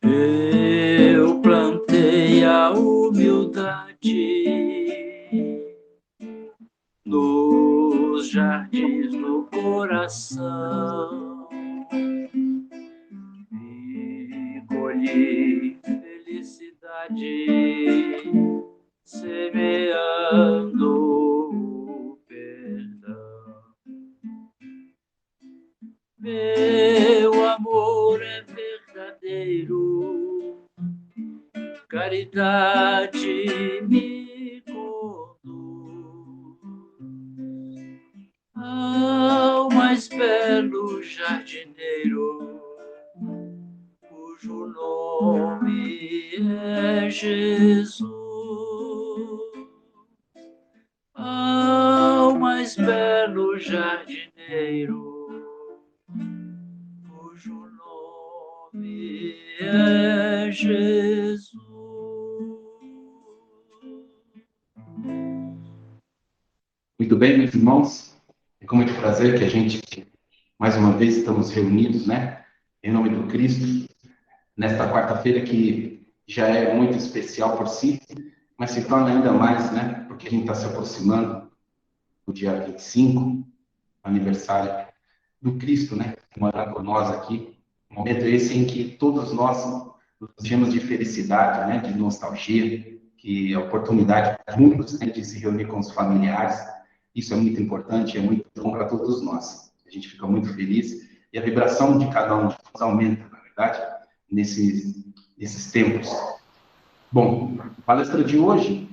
Eu plantei a humildade nos jardins do coração e colhi felicidade, semeando perdão. Meu amor é verdadeiro, caridade me conduz ao mais belo jardineiro, cujo nome é Jesus. Ao mais belo jardineiro, cujo nome é Jesus. Muito bem, meus irmãos, é com muito prazer que a gente, mais uma vez, estamos reunidos, né, em nome do Cristo, nesta quarta-feira que já é muito especial por si, mas se torna ainda mais, né, porque a gente está se aproximando do dia 25, aniversário do Cristo, né, que mora por nós aqui, um momento esse em que todos nós nos enchemos de felicidade, né, de nostalgia, que a oportunidade de muitos, né, de se reunir com os familiares. Isso é muito importante, é muito bom para todos nós. A gente fica muito feliz e a vibração de cada um de nós aumenta, na verdade, nesses tempos. Bom, a palestra de hoje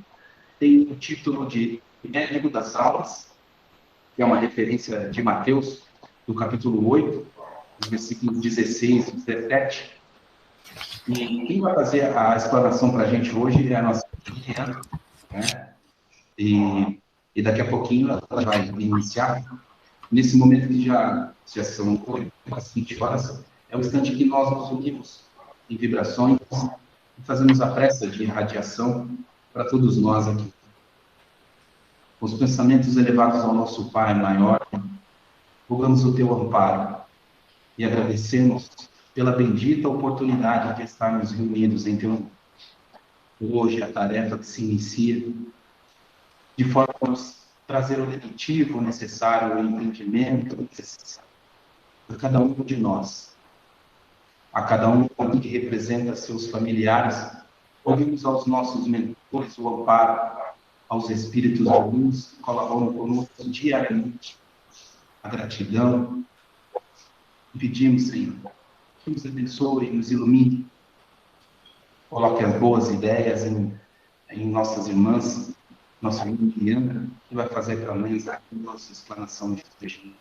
tem o título de Médico das Almas, que é uma referência de Mateus, do capítulo 8, versículos 16 e 17. E quem vai fazer a explanação para a gente hoje é a nossa Liliana, né? E daqui a pouquinho ela vai iniciar. Nesse momento que já são quase 20 horas, é o instante que nós nos unimos em vibrações e fazemos a prece de irradiação para todos nós aqui. Os pensamentos elevados ao nosso Pai maior, rogamos o teu amparo e agradecemos pela bendita oportunidade de estarmos reunidos em teu nome. Hoje a tarefa que se inicia, de forma a nos trazer o lenitivo necessário, o entendimento necessário a cada um de nós, a cada um que representa seus familiares, ouvimos aos nossos mentores o amparo, aos espíritos de luz que colaboram conosco diariamente, a gratidão, e pedimos, Senhor, que nos abençoe e nos ilumine, coloque as boas ideias em nossas irmãs, nossa irmã Liliana, que vai fazer para nós a nossa explanação de hoje.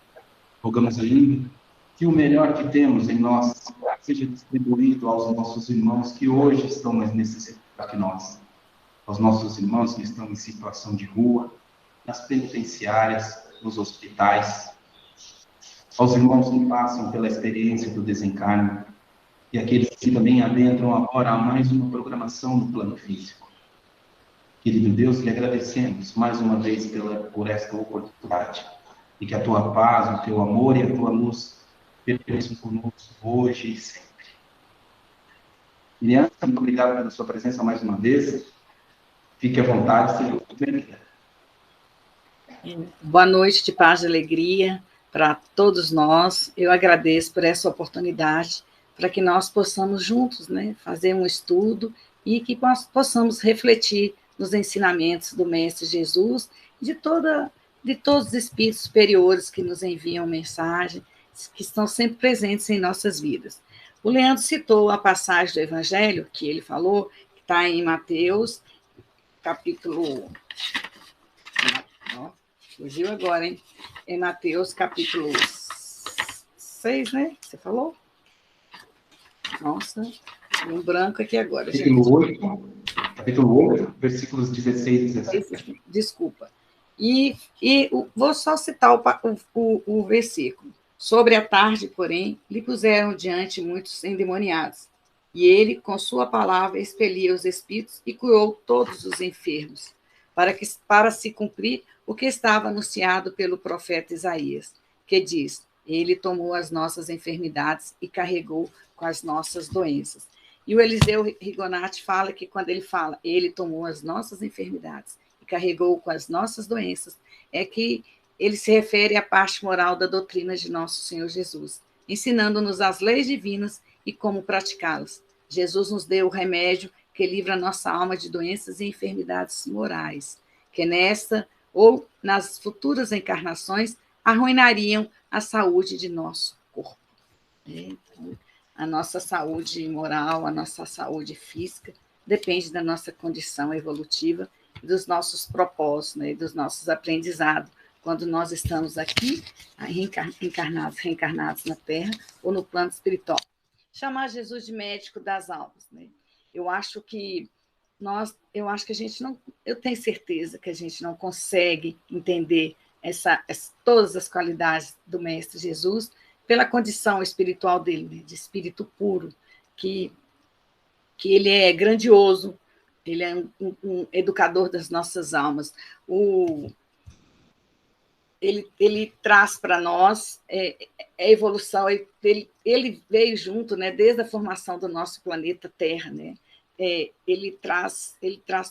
Rogamos ainda que o melhor que temos em nós seja distribuído aos nossos irmãos que hoje estão mais necessitados que nós, aos nossos irmãos que estão em situação de rua, nas penitenciárias, nos hospitais, aos irmãos que passam pela experiência do desencarne e aqueles que também adentram agora a mais uma programação do plano físico. Querido Deus, lhe agradecemos mais uma vez por esta oportunidade e que a tua paz, o teu amor e a tua luz permaneçam conosco hoje e sempre. Liliana, muito obrigado pela sua presença mais uma vez. Fique à vontade, seja muito bem-vinda. Boa noite de paz e alegria para todos nós. Eu agradeço por essa oportunidade para que nós possamos juntos, né, fazer um estudo e que possamos refletir nos ensinamentos do Mestre Jesus e de todos os espíritos superiores que nos enviam mensagem, que estão sempre presentes em nossas vidas. O Leandro citou a passagem do Evangelho que ele falou, que está em Mateus, capítulo... Fugiu agora, hein? Em Mateus, capítulo 6, né? Você falou? Nossa, um branco aqui agora, gente. Capítulo 8, versículos 16 e 17. Desculpa. E vou só citar o versículo. Sobre a tarde, porém, lhe puseram diante muitos endemoniados. E ele, com sua palavra, expelia os espíritos e curou todos os enfermos, para se cumprir o que estava anunciado pelo profeta Isaías, que diz: ele tomou as nossas enfermidades e carregou com as nossas doenças. E o Eliseu Rigonati fala que quando ele fala, ele tomou as nossas enfermidades e carregou com as nossas doenças, é que ele se refere à parte moral da doutrina de nosso Senhor Jesus, ensinando-nos as leis divinas e como praticá-las. Jesus nos deu o remédio que livra a nossa alma de doenças e enfermidades morais, que nesta ou nas futuras encarnações arruinariam a saúde de nosso corpo. Então, a nossa saúde moral, a nossa saúde física, depende da nossa condição evolutiva e dos nossos propósitos, né, e dos nossos aprendizados, quando nós estamos aqui, reencarnados na Terra ou no plano espiritual. Chamar Jesus de médico das almas, né? Eu acho que a gente não, eu tenho certeza que a gente não consegue entender todas as qualidades do Mestre Jesus pela condição espiritual dele, né? De espírito puro, que ele é grandioso, ele é um educador das nossas almas. Ele traz para nós a evolução, ele veio junto, né, desde a formação do nosso planeta Terra, né? Ele traz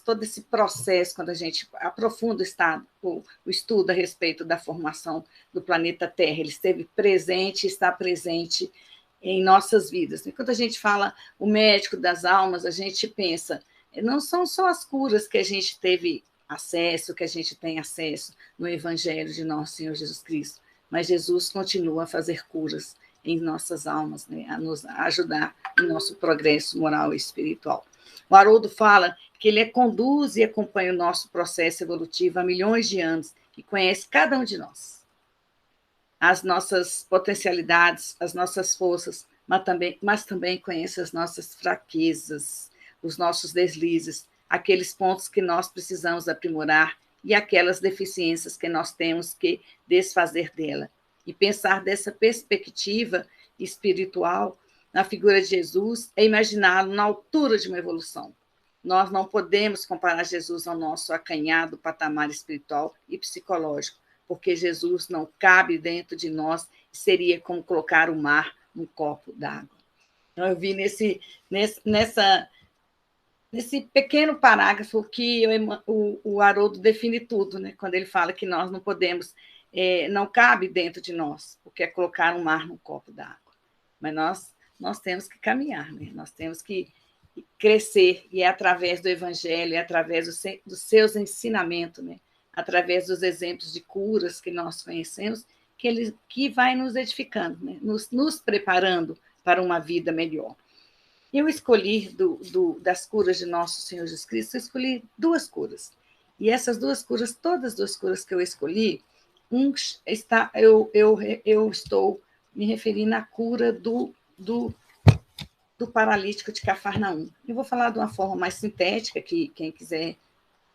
todo esse processo, quando a gente aprofunda o estudo a respeito da formação do planeta Terra, ele esteve presente, está presente em nossas vidas. E quando a gente fala o médico das almas, a gente pensa, não são só as curas que a gente teve acesso, que a gente tem acesso no Evangelho de nosso Senhor Jesus Cristo, mas Jesus continua a fazer curas em nossas almas, né, a nos ajudar no nosso progresso moral e espiritual. O Haroldo fala que ele conduz e acompanha o nosso processo evolutivo há milhões de anos e conhece cada um de nós, as nossas potencialidades, as nossas forças, mas também conhece as nossas fraquezas, os nossos deslizes, aqueles pontos que nós precisamos aprimorar e aquelas deficiências que nós temos que desfazer dela. E pensar dessa perspectiva espiritual na figura de Jesus é imaginá-lo na altura de uma evolução. Nós não podemos comparar Jesus ao nosso acanhado patamar espiritual e psicológico, porque Jesus não cabe dentro de nós, seria como colocar o mar num copo d'água. Então, eu vi nesse pequeno parágrafo que o Haroldo define tudo, né? Quando ele fala que nós não podemos, não cabe dentro de nós, porque é colocar um mar num copo d'água. Mas nós temos que caminhar, né? Nós temos que crescer, e é através do Evangelho, é através dos seus ensinamentos, né? Através dos exemplos de curas que nós conhecemos, que vai nos edificando, né? nos preparando para uma vida melhor. Eu escolhi das curas de nosso Senhor Jesus Cristo, eu escolhi 2 curas. E essas 2 curas, todas as 2 curas que eu escolhi, eu estou me referindo à cura do paralítico de Cafarnaum. Eu vou falar de uma forma mais sintética, que quem quiser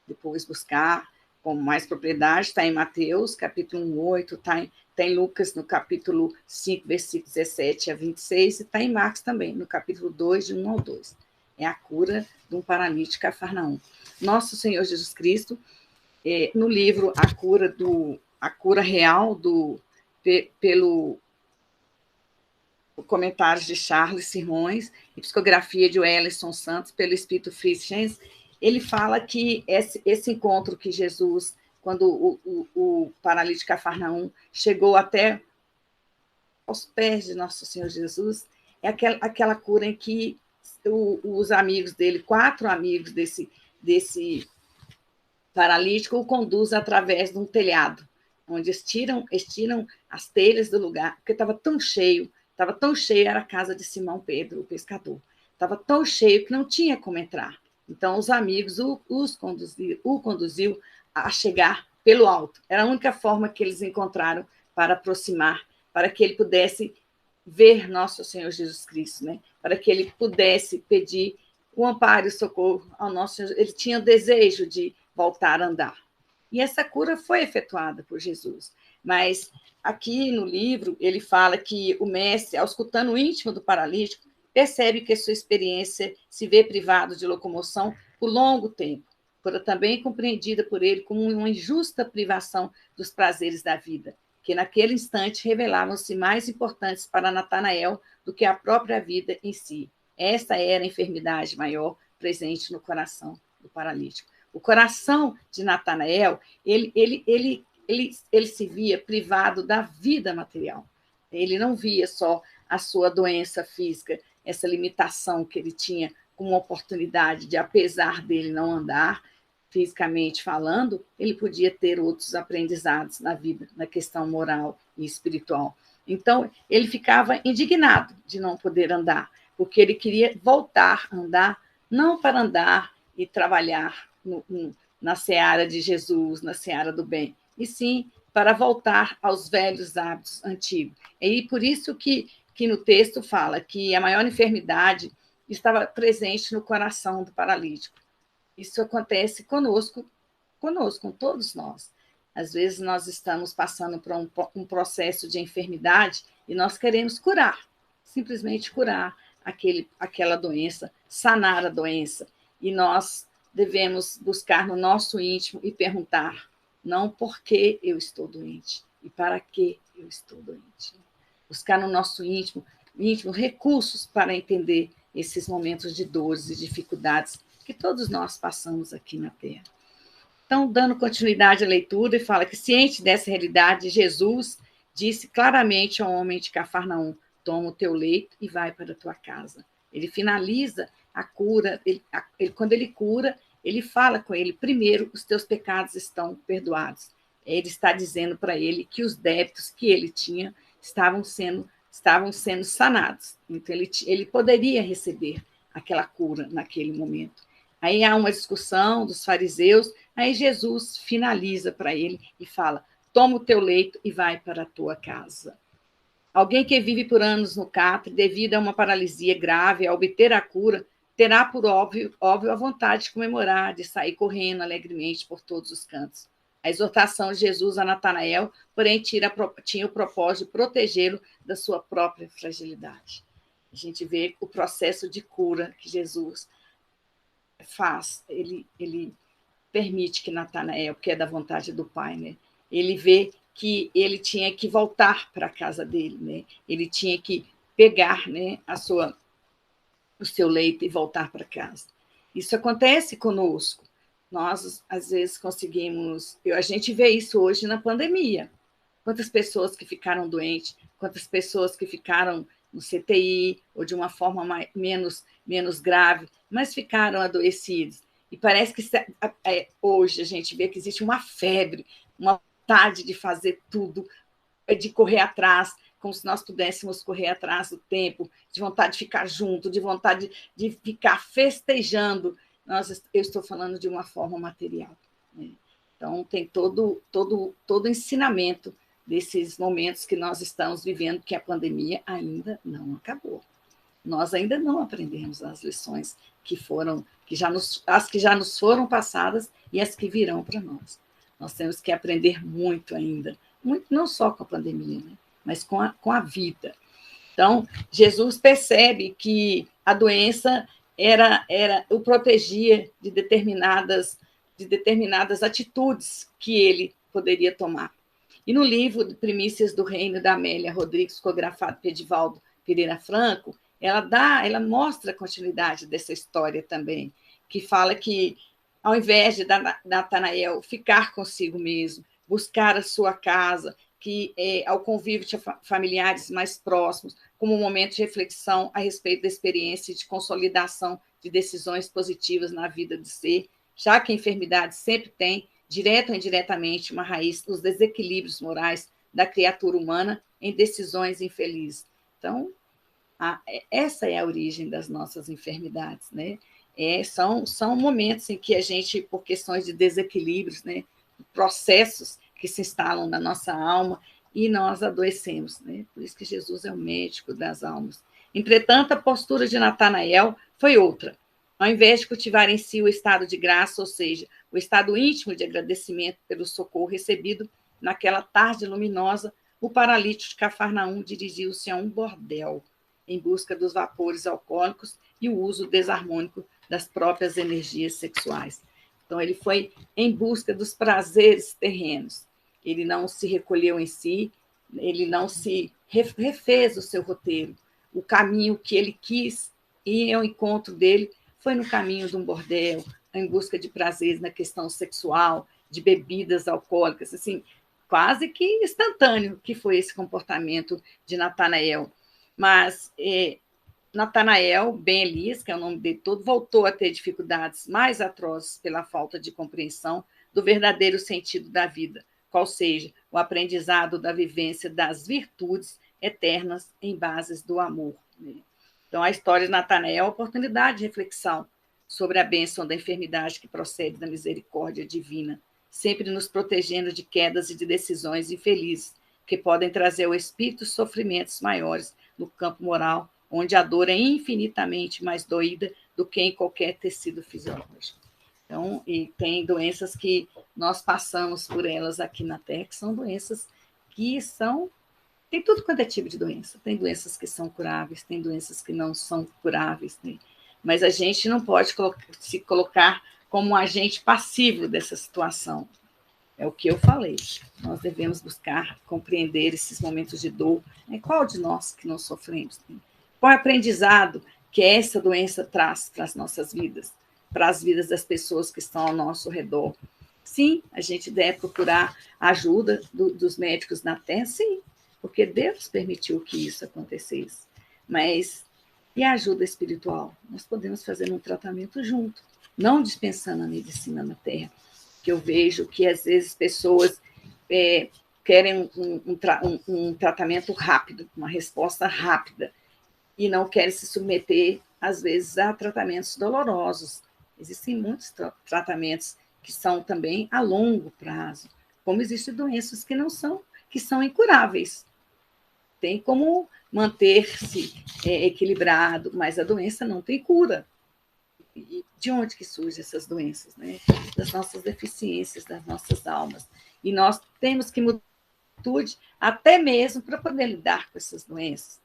depois buscar com mais propriedade, está em Mateus, capítulo 1:8, está em Lucas, no capítulo 5, versículos 17 a 26, e está em Marcos também, no capítulo 2, de 1 ao 2. É a cura de um paralítico de Cafarnaum. Nosso Senhor Jesus Cristo, no livro A Cura Real, pelo comentários de Charles Simões e psicografia de Wellington Santos, pelo Espírito Frischens, ele fala que esse encontro que Jesus, quando o paralítico Cafarnaum chegou até aos pés de nosso Senhor Jesus, é aquela cura em que os amigos dele, 4 amigos desse paralítico, o conduzem através de um telhado, onde estiram as telhas do lugar, porque estava tão cheio, era a casa de Simão Pedro, o pescador. Estava tão cheio que não tinha como entrar. Então, os amigos o conduziu a chegar pelo alto. Era a única forma que eles encontraram para aproximar, para que ele pudesse ver nosso Senhor Jesus Cristo, né? Para que ele pudesse pedir o amparo e o socorro ao nosso Senhor. Ele tinha o desejo de voltar a andar. E essa cura foi efetuada por Jesus. Mas aqui no livro, ele fala que o mestre, ao escutando o íntimo do paralítico, percebe que a sua experiência se vê privado de locomoção por longo tempo, fora também compreendida por ele como uma injusta privação dos prazeres da vida, que naquele instante revelavam-se mais importantes para Natanael do que a própria vida em si. essa era a enfermidade maior presente no coração do paralítico. O coração de Natanael, ele se via privado da vida material. Ele não via só a sua doença física, essa limitação que ele tinha como uma oportunidade de, apesar dele não andar, fisicamente falando, ele podia ter outros aprendizados na vida, na questão moral e espiritual. Então, ele ficava indignado de não poder andar, porque ele queria voltar a andar, não para andar e trabalhar na seara de Jesus, na seara do bem, e sim para voltar aos velhos hábitos antigos. E por isso que no texto fala que a maior enfermidade estava presente no coração do paralítico. Isso acontece conosco, com todos nós. Às vezes nós estamos passando por um processo de enfermidade e nós queremos curar, simplesmente curar aquela doença, sanar a doença. E nós devemos buscar no nosso íntimo e perguntar, não por que eu estou doente e para que eu estou doente. Buscar no nosso íntimo recursos para entender esses momentos de dores e dificuldades que todos nós passamos aqui na Terra. Então, dando continuidade à leitura, ele fala que, ciente dessa realidade, Jesus disse claramente ao homem de Cafarnaum, toma o teu leito e vai para a tua casa. Ele finaliza a cura, quando ele cura, ele fala com ele, primeiro, os teus pecados estão perdoados. Ele está dizendo para ele que os débitos que ele tinha estavam sendo sanados. Então, ele poderia receber aquela cura naquele momento. Aí há uma discussão dos fariseus, aí Jesus finaliza para ele e fala, toma o teu leito e vai para a tua casa. Alguém que vive por anos no catre, devido a uma paralisia grave, ao obter a cura, terá por óbvio a vontade de comemorar, de sair correndo alegremente por todos os cantos. A exortação de Jesus a Natanael, porém, tinha o propósito de protegê-lo da sua própria fragilidade. A gente vê o processo de cura que Jesus faz. Ele permite que Natanael, que é da vontade do Pai, né? Ele vê que ele tinha que voltar para a casa dele, né? Ele tinha que pegar, né, o seu leito e voltar para casa. Isso acontece conosco. Nós, às vezes, conseguimos... A gente vê isso hoje na pandemia. Quantas pessoas que ficaram doentes, quantas pessoas que ficaram no CTI, ou de uma forma menos grave, mas ficaram adoecidos. E parece que hoje a gente vê que existe uma febre, uma vontade de fazer tudo, de correr atrás, como se nós pudéssemos correr atrás do tempo, de vontade de ficar junto, de vontade de ficar festejando. Eu estou falando de uma forma material, né? Então, tem todo ensinamento desses momentos que nós estamos vivendo, que a pandemia ainda não acabou. Nós ainda não aprendemos as lições as que já nos foram passadas e as que virão para nós. Nós temos que aprender muito ainda, muito, não só com a pandemia, né? Mas com a vida. Então, Jesus percebe que a doença o protegia de determinadas atitudes que ele poderia tomar. E no livro de Primícias do Reino, da Amélia Rodrigues, psicografado por Edivaldo Pereira Franco, ela mostra a continuidade dessa história também, que fala que, ao invés de Natanael ficar consigo mesmo, buscar a sua casa, ao convívio de familiares mais próximos, como um momento de reflexão a respeito da experiência de consolidação de decisões positivas na vida de ser, já que a enfermidade sempre tem, direto ou indiretamente, uma raiz nos desequilíbrios morais da criatura humana em decisões infelizes. Então, essa é a origem das nossas enfermidades, né? São momentos em que a gente, por questões de desequilíbrios, né, processos que se instalam na nossa alma, e nós adoecemos, né? Por isso que Jesus é o médico das almas. Entretanto, a postura de Natanael foi outra. Ao invés de cultivar em si o estado de graça, ou seja, o estado íntimo de agradecimento pelo socorro recebido naquela tarde luminosa, o paralítico de Cafarnaum dirigiu-se a um bordel, em busca dos vapores alcoólicos e o uso desarmônico das próprias energias sexuais. Então, ele foi em busca dos prazeres terrenos. Ele não se recolheu em si, ele não se refez o seu roteiro, o caminho que ele quis e o encontro dele foi no caminho de um bordel, em busca de prazeres na questão sexual, de bebidas alcoólicas, assim, quase que instantâneo que foi esse comportamento de Natanael. Mas Natanael Ben Elias, que é o nome dele todo, voltou a ter dificuldades mais atrozes pela falta de compreensão do verdadeiro sentido da vida, qual seja o aprendizado da vivência das virtudes eternas em bases do amor. Então, a história de Natanael é uma oportunidade de reflexão sobre a bênção da enfermidade que procede da misericórdia divina, sempre nos protegendo de quedas e de decisões infelizes, que podem trazer ao espírito sofrimentos maiores no campo moral, onde a dor é infinitamente mais doída do que em qualquer tecido fisiológico. Então, e tem doenças que nós passamos por elas aqui na Terra, que são doenças que são... Tem tudo quanto é tipo de doença. Tem doenças que são curáveis, tem doenças que não são curáveis, né? Mas a gente não pode se colocar como um agente passivo dessa situação. É o que eu falei. Nós devemos buscar compreender esses momentos de dor. Qual de nós que não sofremos? Qual é o aprendizado que essa doença traz para as nossas vidas, para as vidas das pessoas que estão ao nosso redor? Sim, a gente deve procurar a ajuda dos médicos na Terra, sim, porque Deus permitiu que isso acontecesse. Mas e a ajuda espiritual? Nós podemos fazer um tratamento junto, não dispensando a medicina na Terra, que eu vejo que às vezes pessoas querem um tratamento rápido, uma resposta rápida, e não querem se submeter, às vezes, a tratamentos dolorosos. Existem muitos tratamentos que são também a longo prazo, como existem doenças que são incuráveis. Tem como manter-se equilibrado, mas a doença não tem cura. E de onde que surgem essas doenças? Né? Das nossas deficiências, das nossas almas. E nós temos que mudar a atitude até mesmo para poder lidar com essas doenças.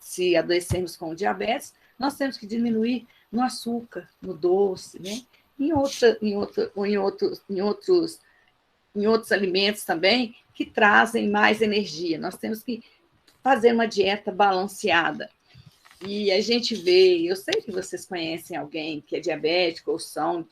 Se adoecermos com diabetes, nós temos que diminuir no açúcar, no doce, né? em outros alimentos também que trazem mais energia. Nós temos que fazer uma dieta balanceada. E a gente vê, eu sei que vocês conhecem alguém que é diabético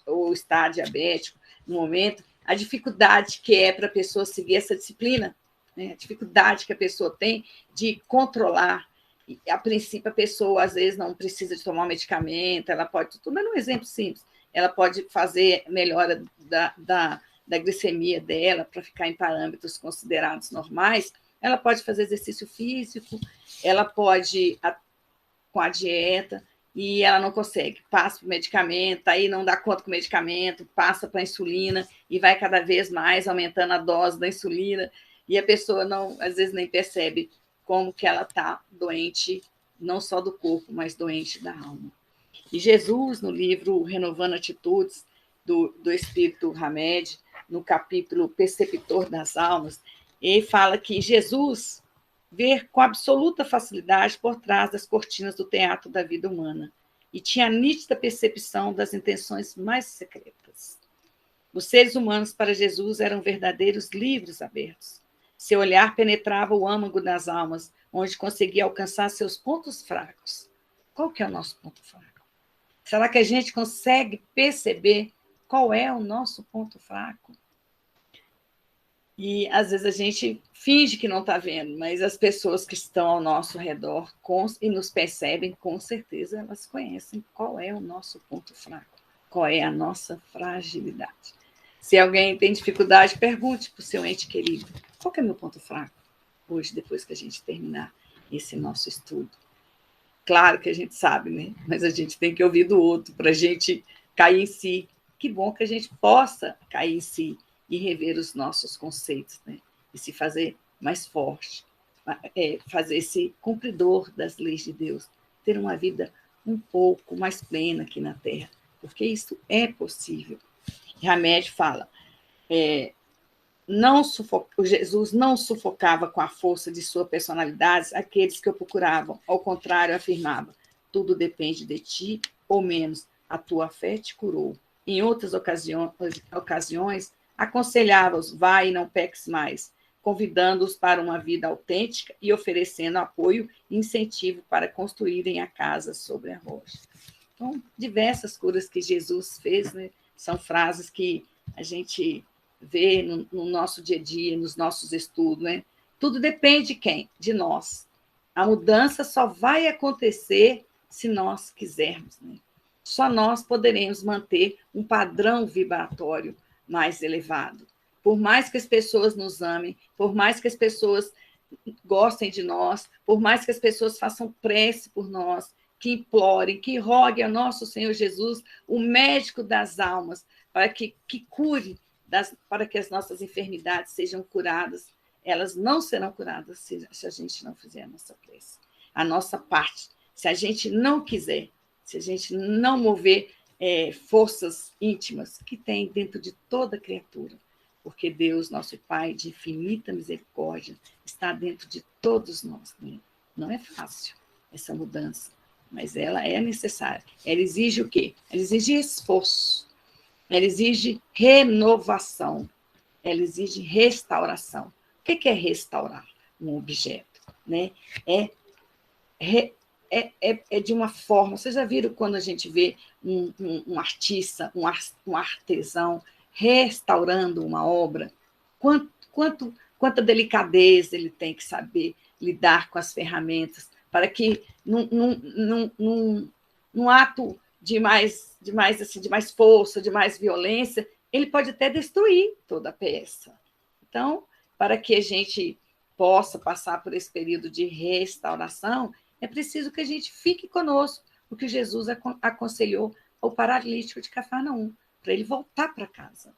ou está diabético no momento, a dificuldade que é para a pessoa seguir essa disciplina, né? A dificuldade que a pessoa tem de controlar. E, a princípio, a pessoa, às vezes, não precisa de tomar um medicamento, ela pode, estou dando um exemplo simples, ela pode fazer melhora da glicemia dela para ficar em parâmetros considerados normais, ela pode fazer exercício físico, ela pode com a dieta, e ela não consegue, passa para o medicamento, aí não dá conta com o medicamento, passa para a insulina, e vai cada vez mais aumentando a dose da insulina, e a pessoa não, às vezes nem percebe como que ela está doente, não só do corpo, mas doente da alma. E Jesus, no livro Renovando Atitudes, do Espírito Hamed, no capítulo Perceptor das Almas, ele fala que Jesus vê com absoluta facilidade por trás das cortinas do teatro da vida humana e tinha a nítida percepção das intenções mais secretas. Os seres humanos para Jesus eram verdadeiros livros abertos. Seu olhar penetrava o âmago das almas, onde conseguia alcançar seus pontos fracos. Qual que é o nosso ponto fraco? Será que a gente consegue perceber qual é o nosso ponto fraco? E, às vezes, a gente finge que não está vendo, mas as pessoas que estão ao nosso redor e nos percebem, com certeza, elas conhecem qual é o nosso ponto fraco, qual é a nossa fragilidade. Se alguém tem dificuldade, pergunte para o seu ente querido, qual que é o meu ponto fraco? Hoje, depois que a gente terminar esse nosso estudo. Claro que a gente sabe, né? Mas a gente tem que ouvir do outro para a gente cair em si. Que bom que a gente possa cair em si e rever os nossos conceitos, né? E se fazer mais forte, fazer-se cumpridor das leis de Deus, ter uma vida um pouco mais plena aqui na Terra, porque isso é possível. Hamed fala, Jesus não sufocava com a força de sua personalidade aqueles que o procuravam, ao contrário, afirmava, tudo depende de ti, ou menos, a tua fé te curou. Em outras ocasiões aconselhava-os, vai e não peques mais. convidando-os para uma vida autêntica e oferecendo apoio e incentivo para construírem a casa sobre a rocha. Então, diversas curas que Jesus fez, né, são frases que a gente vê no nosso dia a dia, nos nossos estudos, né? Tudo depende de quem? De nós. A mudança só vai acontecer se nós quisermos, né? Só nós poderemos manter um padrão vibratório mais elevado. Por mais que as pessoas nos amem, por mais que as pessoas gostem de nós, por mais que as pessoas façam prece por nós, que implorem, que roguem ao nosso Senhor Jesus, o médico das almas, para que cure, para que as nossas enfermidades sejam curadas. Elas não serão curadas se a gente não fizer a nossa prece. A nossa parte, se a gente não quiser, se a gente não mover forças íntimas que tem dentro de toda criatura, porque Deus, nosso Pai, de infinita misericórdia, está dentro de todos nós. Né? Não é fácil essa mudança, mas ela é necessária. Ela exige o quê? Ela exige esforço, ela exige renovação, ela exige restauração. O que é restaurar um objeto? Né? É de uma forma... Vocês já viram quando a gente vê um artista, um artesão restaurando uma obra? Quanta delicadeza ele tem que saber lidar com as ferramentas para que, num ato de mais força, de mais violência, ele pode até destruir toda a peça. Então, para que a gente possa passar por esse período de restauração, é preciso que a gente fique conosco, o que Jesus aconselhou ao paralítico de Cafarnaum, para ele voltar para casa.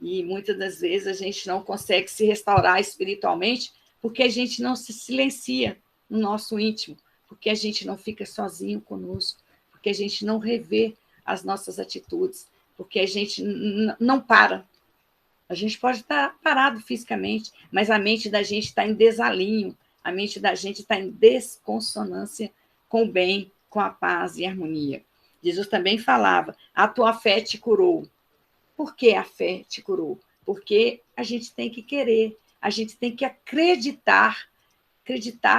E muitas das vezes a gente não consegue se restaurar espiritualmente porque a gente não se silencia no nosso íntimo, porque a gente não fica sozinho conosco, porque a gente não revê as nossas atitudes, porque a gente não para. A gente pode estar parado fisicamente, mas a mente da gente está em desalinho, a mente da gente está em desconsonância com o bem, com a paz e a harmonia. Jesus também falava, a tua fé te curou. Por que a fé te curou? Porque a gente tem que querer, a gente tem que acreditar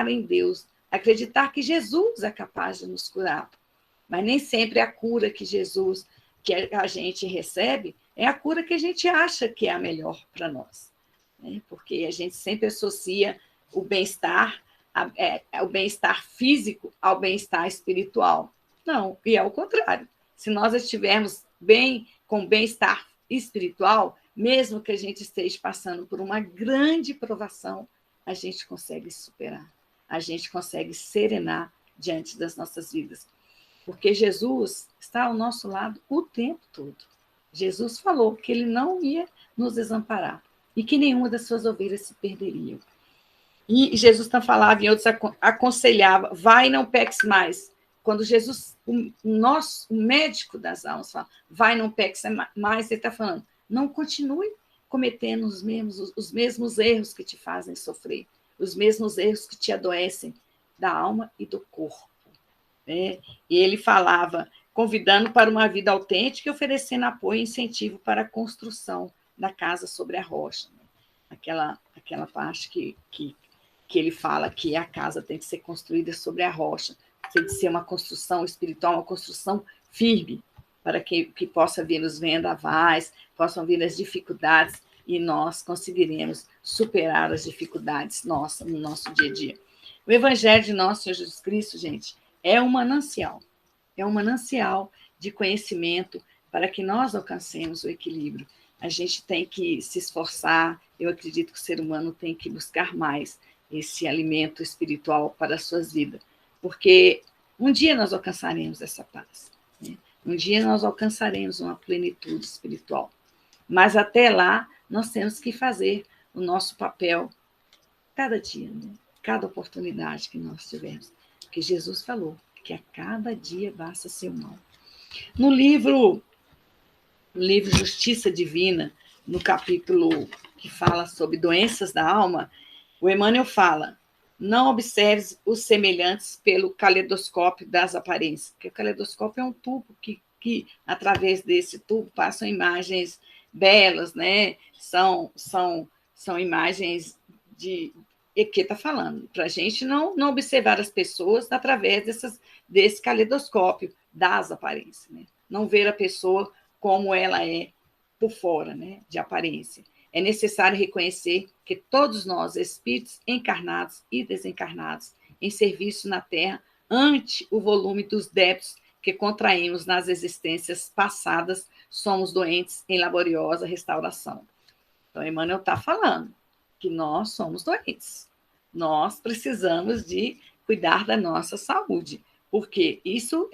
em Deus, acreditar que Jesus é capaz de nos curar. Mas nem sempre a cura que a gente recebe é a cura que a gente acha que é a melhor para nós. Né? Porque a gente sempre associa o bem-estar físico ao bem-estar espiritual. Não, e é o contrário. Se nós estivermos bem, com bem-estar espiritual, mesmo que a gente esteja passando por uma grande provação, a gente consegue superar, a gente consegue serenar diante das nossas vidas. Porque Jesus está ao nosso lado o tempo todo. Jesus falou que ele não ia nos desamparar e que nenhuma das suas ovelhas se perderiam. E Jesus também falava, e outros aconselhava, vai e não peques mais. Quando Jesus, o médico das almas, fala, vai e não peques mais, ele está falando, não continue cometendo os mesmos erros que te fazem sofrer, os mesmos erros que te adoecem da alma e do corpo. Né? E ele falava, convidando para uma vida autêntica e oferecendo apoio e incentivo para a construção da casa sobre a rocha. Né? Aquela parte que ele fala que a casa tem que ser construída sobre a rocha, tem que ser uma construção espiritual, uma construção firme, para que possa vir os vendavais, possam vir as dificuldades, e nós conseguiremos superar as dificuldades nossas no nosso dia a dia. O Evangelho de nosso Senhor Jesus Cristo, gente, é um manancial de conhecimento para que nós alcancemos o equilíbrio. A gente tem que se esforçar, eu acredito que o ser humano tem que buscar mais esse alimento espiritual para as suas vidas, porque um dia nós alcançaremos essa paz, né? Um dia nós alcançaremos uma plenitude espiritual, mas até lá nós temos que fazer o nosso papel cada dia, né? Cada oportunidade que nós tivermos, porque Jesus falou que a cada dia basta seu mal. No livro Justiça Divina, no capítulo que fala sobre doenças da alma, o Emmanuel fala, não observes os semelhantes pelo caleidoscópio das aparências, porque o caleidoscópio é um tubo que através desse tubo passam imagens belas, né? São imagens que está falando, para a gente não observar as pessoas através desse caleidoscópio das aparências, né? Não ver a pessoa como ela é por fora, né? De aparência. É necessário reconhecer que todos nós, espíritos encarnados e desencarnados, em serviço na Terra, ante o volume dos débitos que contraímos nas existências passadas, somos doentes em laboriosa restauração. Então, Emmanuel está falando que nós somos doentes. Nós precisamos de cuidar da nossa saúde, porque isso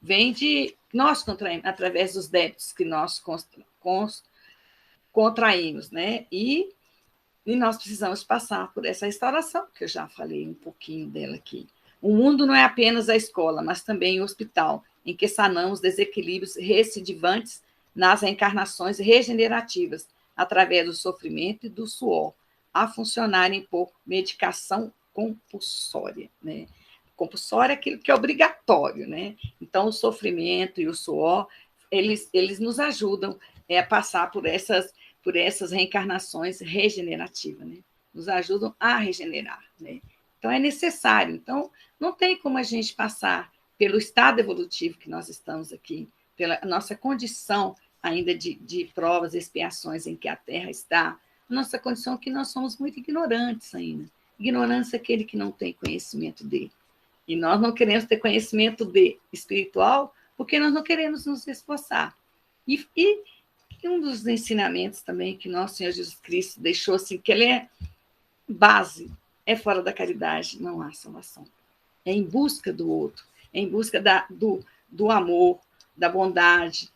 vem de nós contraímos, através dos débitos que nós contraímos, né? E nós precisamos passar por essa restauração, que eu já falei um pouquinho dela aqui. O mundo não é apenas a escola, mas também o hospital, em que sanamos desequilíbrios recidivantes nas reencarnações regenerativas, através do sofrimento e do suor, a funcionarem por medicação compulsória, né? Compulsória é aquilo que é obrigatório, né? Então, o sofrimento e o suor, eles nos ajudam a passar por essas reencarnações regenerativas, né? Nos ajudam a regenerar, né? Então, é necessário. Então, não tem como a gente passar pelo estado evolutivo que nós estamos aqui, pela nossa condição ainda de provas e expiações em que a Terra está, nossa condição é que nós somos muito ignorantes ainda. Ignorância é aquele que não tem conhecimento de. E nós não queremos ter conhecimento de espiritual porque nós não queremos nos esforçar. E um dos ensinamentos também que nosso Senhor Jesus Cristo deixou, assim, que ele é base, é fora da caridade, não há salvação. É em busca do outro, é em busca do amor, da bondade,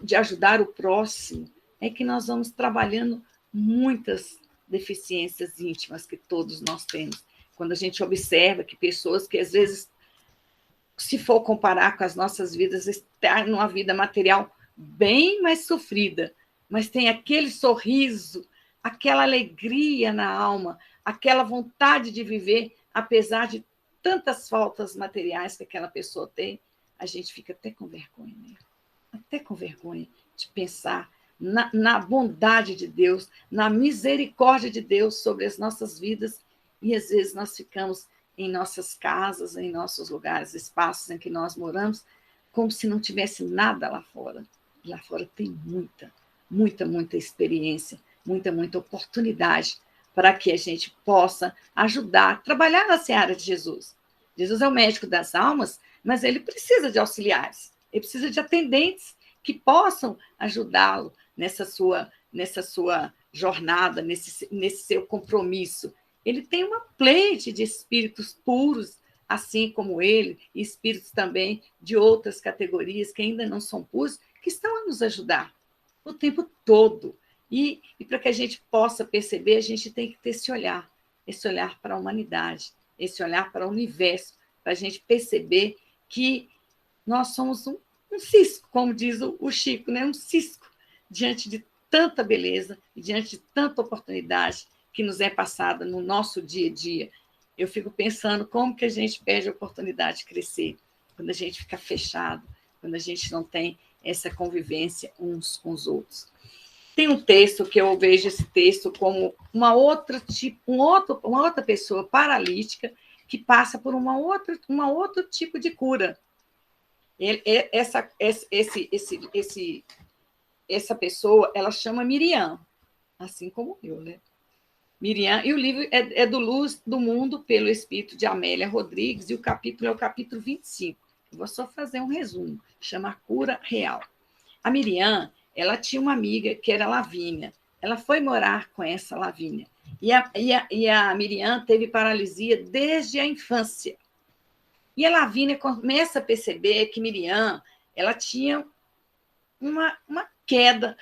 de ajudar o próximo, é que nós vamos trabalhando muitas deficiências íntimas que todos nós temos. Quando a gente observa que pessoas que, às vezes, se for comparar com as nossas vidas, estão numa vida material bem mais sofrida, mas tem aquele sorriso, aquela alegria na alma, aquela vontade de viver, apesar de tantas faltas materiais que aquela pessoa tem, a gente fica até com vergonha, né? Até com vergonha de pensar na bondade de Deus, na misericórdia de Deus sobre as nossas vidas, e às vezes nós ficamos em nossas casas, em nossos lugares, espaços em que nós moramos, como se não tivesse nada lá fora. E lá fora tem muita experiência, muita oportunidade para que a gente possa ajudar, trabalhar na seara de Jesus. Jesus é o médico das almas, mas ele precisa de auxiliares, ele precisa de atendentes que possam ajudá-lo nessa sua jornada, nesse seu compromisso. Ele tem uma pleite de espíritos puros, assim como ele, e espíritos também de outras categorias que ainda não são puros, que estão a nos ajudar o tempo todo. E para que a gente possa perceber, a gente tem que ter esse olhar para a humanidade, esse olhar para o universo, para a gente perceber que nós somos um cisco, como diz o Chico, né? Um cisco diante de tanta beleza e diante de tanta oportunidade que nos é passada no nosso dia a dia. Eu fico pensando como que a gente perde a oportunidade de crescer, quando a gente fica fechado, quando a gente não tem essa convivência uns com os outros. Tem um texto que eu vejo esse texto como uma outra pessoa paralítica que passa por uma outro tipo de cura. Essa pessoa, ela chama Miriam, assim como eu, né? Miriam, e o livro é do Luz do Mundo, pelo Espírito de Amélia Rodrigues, e o capítulo é o capítulo 25. Eu vou só fazer um resumo, chama Cura Real. A Miriam, ela tinha uma amiga que era Lavínia. Ela foi morar com essa Lavínia. E a Miriam teve paralisia desde a infância. E a Lavínia começa a perceber que Miriam, ela tinha uma queda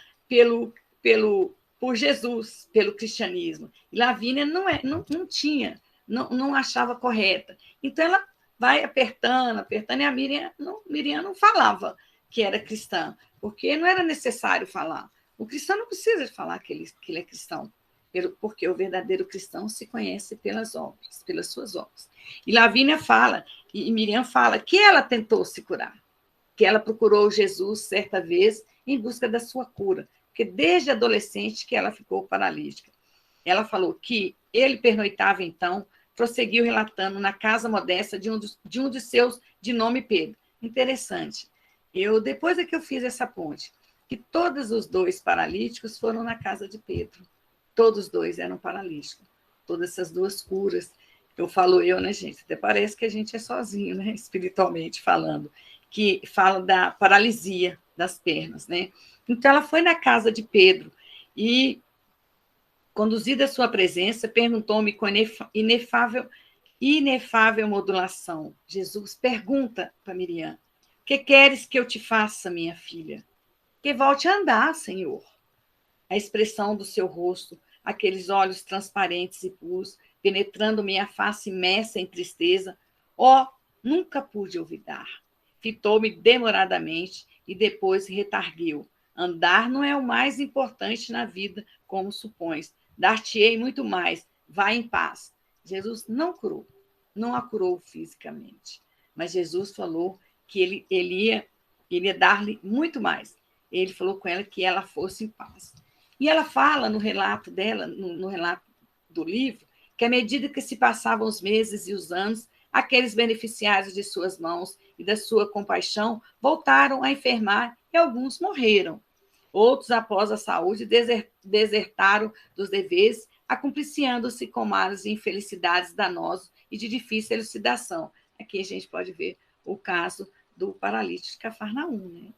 por Jesus, pelo cristianismo. E Lavínia não tinha, não achava correta. Então, ela vai apertando, e a Miriam não falava que era cristã, porque não era necessário falar. O cristão não precisa falar que ele é cristão, porque o verdadeiro cristão se conhece pelas obras, pelas suas obras. E Lavínia fala, e Miriam fala, que ela tentou se curar, que ela procurou Jesus certa vez em busca da sua cura, porque desde adolescente que ela ficou paralítica. Ela falou que Ele pernoitava, então, prosseguiu relatando na casa modesta de um de seus, de nome Pedro. Interessante. Depois é que eu fiz essa ponte, que todos os dois paralíticos foram na casa de Pedro. Todos os dois eram paralíticos. Todas essas duas curas. Eu falo né, gente? Até parece que a gente é sozinho, né? Espiritualmente falando. Que fala da paralisia das pernas, né? Então, ela foi na casa de Pedro e, conduzida à sua presença, perguntou-me com inefável modulação. Jesus pergunta para Miriam: que queres que eu te faça, minha filha? Que volte a andar, Senhor. A expressão do seu rosto, aqueles olhos transparentes e puros, penetrando minha face imersa em tristeza, nunca pude olvidar. Fitou-me demoradamente e depois retarguiu. Andar não é o mais importante na vida, como supões. Dar-te-ei muito mais. Vá em paz. Jesus não curou, não a curou fisicamente, mas Jesus falou que ele ia dar-lhe muito mais. Ele falou com ela que ela fosse em paz. E ela fala no relato dela, no relato do livro, que à medida que se passavam os meses e os anos, aqueles beneficiários de suas mãos e da sua compaixão voltaram a enfermar e alguns morreram. Outros, após a saúde, desertaram dos deveres, acumpliciando-se com males e infelicidades danosos e de difícil elucidação. Aqui a gente pode ver o caso do paralítico de Cafarnaum, né?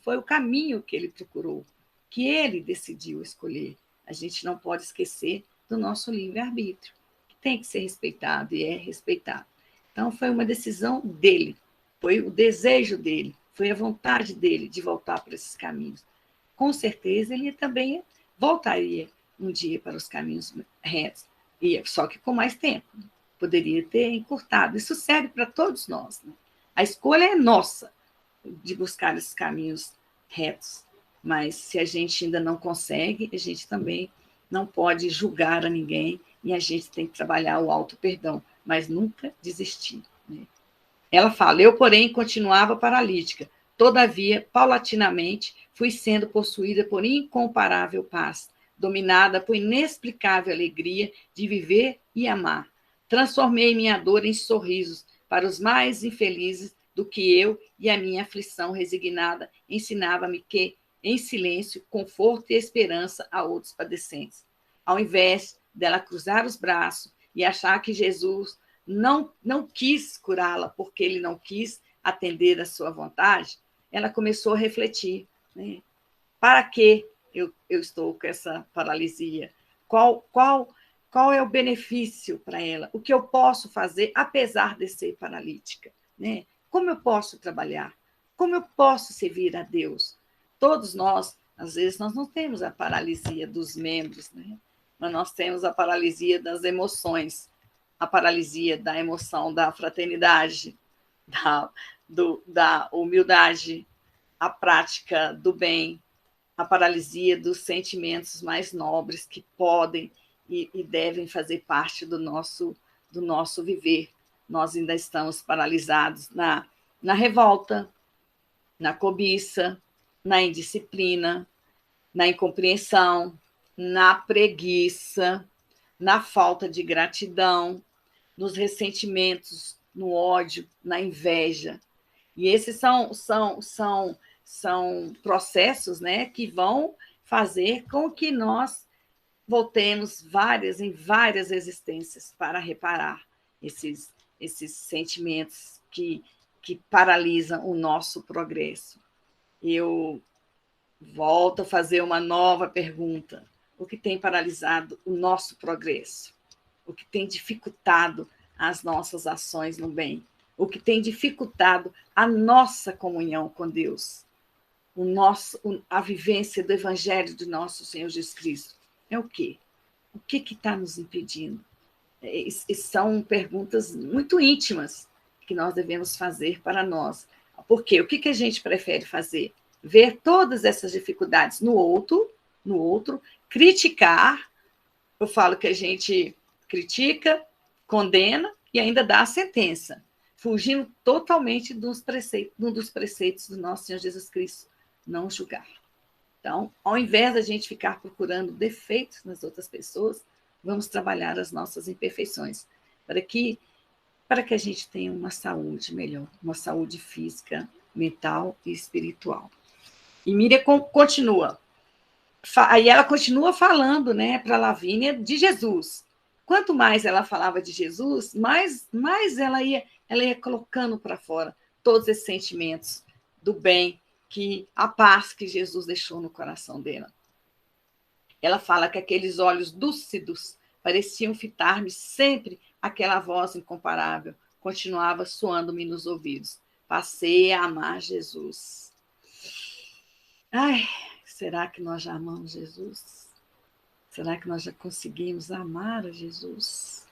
Foi o caminho que ele procurou, que ele decidiu escolher. A gente não pode esquecer do nosso livre-arbítrio, que tem que ser respeitado e é respeitado. Então, foi uma decisão dele, foi o desejo dele, foi a vontade dele de voltar para esses caminhos. Com certeza, ele também voltaria um dia para os caminhos retos, só que com mais tempo. Poderia ter encurtado. Isso serve para todos nós, né? A escolha é nossa de buscar esses caminhos retos. Mas se a gente ainda não consegue, a gente também não pode julgar a ninguém e a gente tem que trabalhar o auto-perdão, mas nunca desistir, né? Ela fala: eu, porém, continuava paralítica. Todavia, paulatinamente, fui sendo possuída por incomparável paz, dominada por inexplicável alegria de viver e amar. Transformei minha dor em sorrisos para os mais infelizes do que eu, e a minha aflição resignada ensinava-me que, em silêncio, conforto e esperança a outros padecentes. Ao invés dela cruzar os braços e achar que Jesus não quis curá-la porque ele não quis atender à sua vontade, ela começou a refletir, né? Para que eu estou com essa paralisia? Qual é o benefício para ela? O que eu posso fazer apesar de ser paralítica, né? Como eu posso trabalhar? Como eu posso servir a Deus? Todos nós, às vezes, nós não temos a paralisia dos membros, né? Mas nós temos a paralisia das emoções, a paralisia da emoção da fraternidade, da humildade, a prática do bem, a paralisia dos sentimentos mais nobres que podem e devem fazer parte do nosso viver. Nós ainda estamos paralisados na revolta, na cobiça, na indisciplina, na incompreensão, na preguiça, na falta de gratidão, nos ressentimentos, no ódio, na inveja. E esses são processos, né, que vão fazer com que nós voltemos em várias existências para reparar esses sentimentos que paralisam o nosso progresso. Eu volto a fazer uma nova pergunta: o que tem paralisado o nosso progresso? O que tem dificultado as nossas ações no bem? O que tem dificultado a nossa comunhão com Deus? A vivência do Evangelho de nosso Senhor Jesus Cristo? É o quê? O que está nos impedindo? São perguntas muito íntimas que nós devemos fazer para nós. Por quê? O que a gente prefere fazer? Ver todas essas dificuldades no outro, criticar. Eu falo que a gente critica, condena e ainda dá a sentença, fugindo totalmente de um dos preceitos do nosso Senhor Jesus Cristo: não julgar. Então, ao invés da gente ficar procurando defeitos nas outras pessoas, vamos trabalhar as nossas imperfeições, para que a gente tenha uma saúde melhor, uma saúde física, mental e espiritual. E Miriam continua. Aí ela continua falando, né, para Lavínia de Jesus. Quanto mais ela falava de Jesus, mais ela ia colocando para fora todos esses sentimentos do bem, a paz que Jesus deixou no coração dela. Ela fala que aqueles olhos lúcidos pareciam fitar-me sempre, aquela voz incomparável continuava soando-me nos ouvidos. Passei a amar Jesus. Ai, será que nós já amamos Jesus? Será que nós já conseguimos amar a Jesus?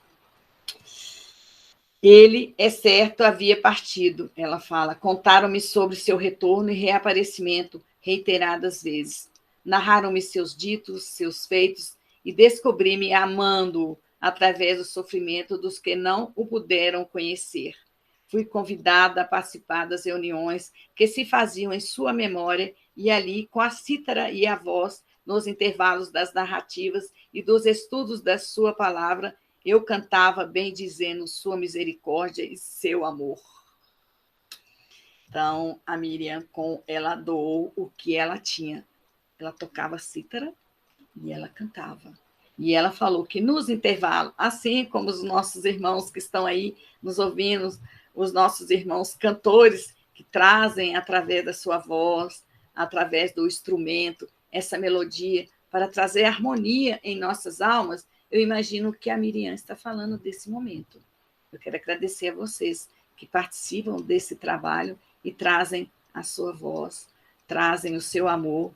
Ele, é certo, havia partido, ela fala. Contaram-me sobre seu retorno e reaparecimento reiteradas vezes. Narraram-me seus ditos, seus feitos, e descobri-me amando-o através do sofrimento dos que não o puderam conhecer. Fui convidada a participar das reuniões que se faziam em sua memória e ali, com a cítara e a voz, nos intervalos das narrativas e dos estudos da sua palavra, eu cantava bendizendo sua misericórdia e seu amor. Então, a Miriam, ela doou o que ela tinha. Ela tocava cítara e ela cantava. E ela falou que nos intervalos, assim como os nossos irmãos que estão aí nos ouvindo, os nossos irmãos cantores que trazem através da sua voz, através do instrumento, essa melodia, para trazer harmonia em nossas almas, eu imagino que a Miriam está falando desse momento. Eu quero agradecer a vocês que participam desse trabalho e trazem a sua voz, trazem o seu amor,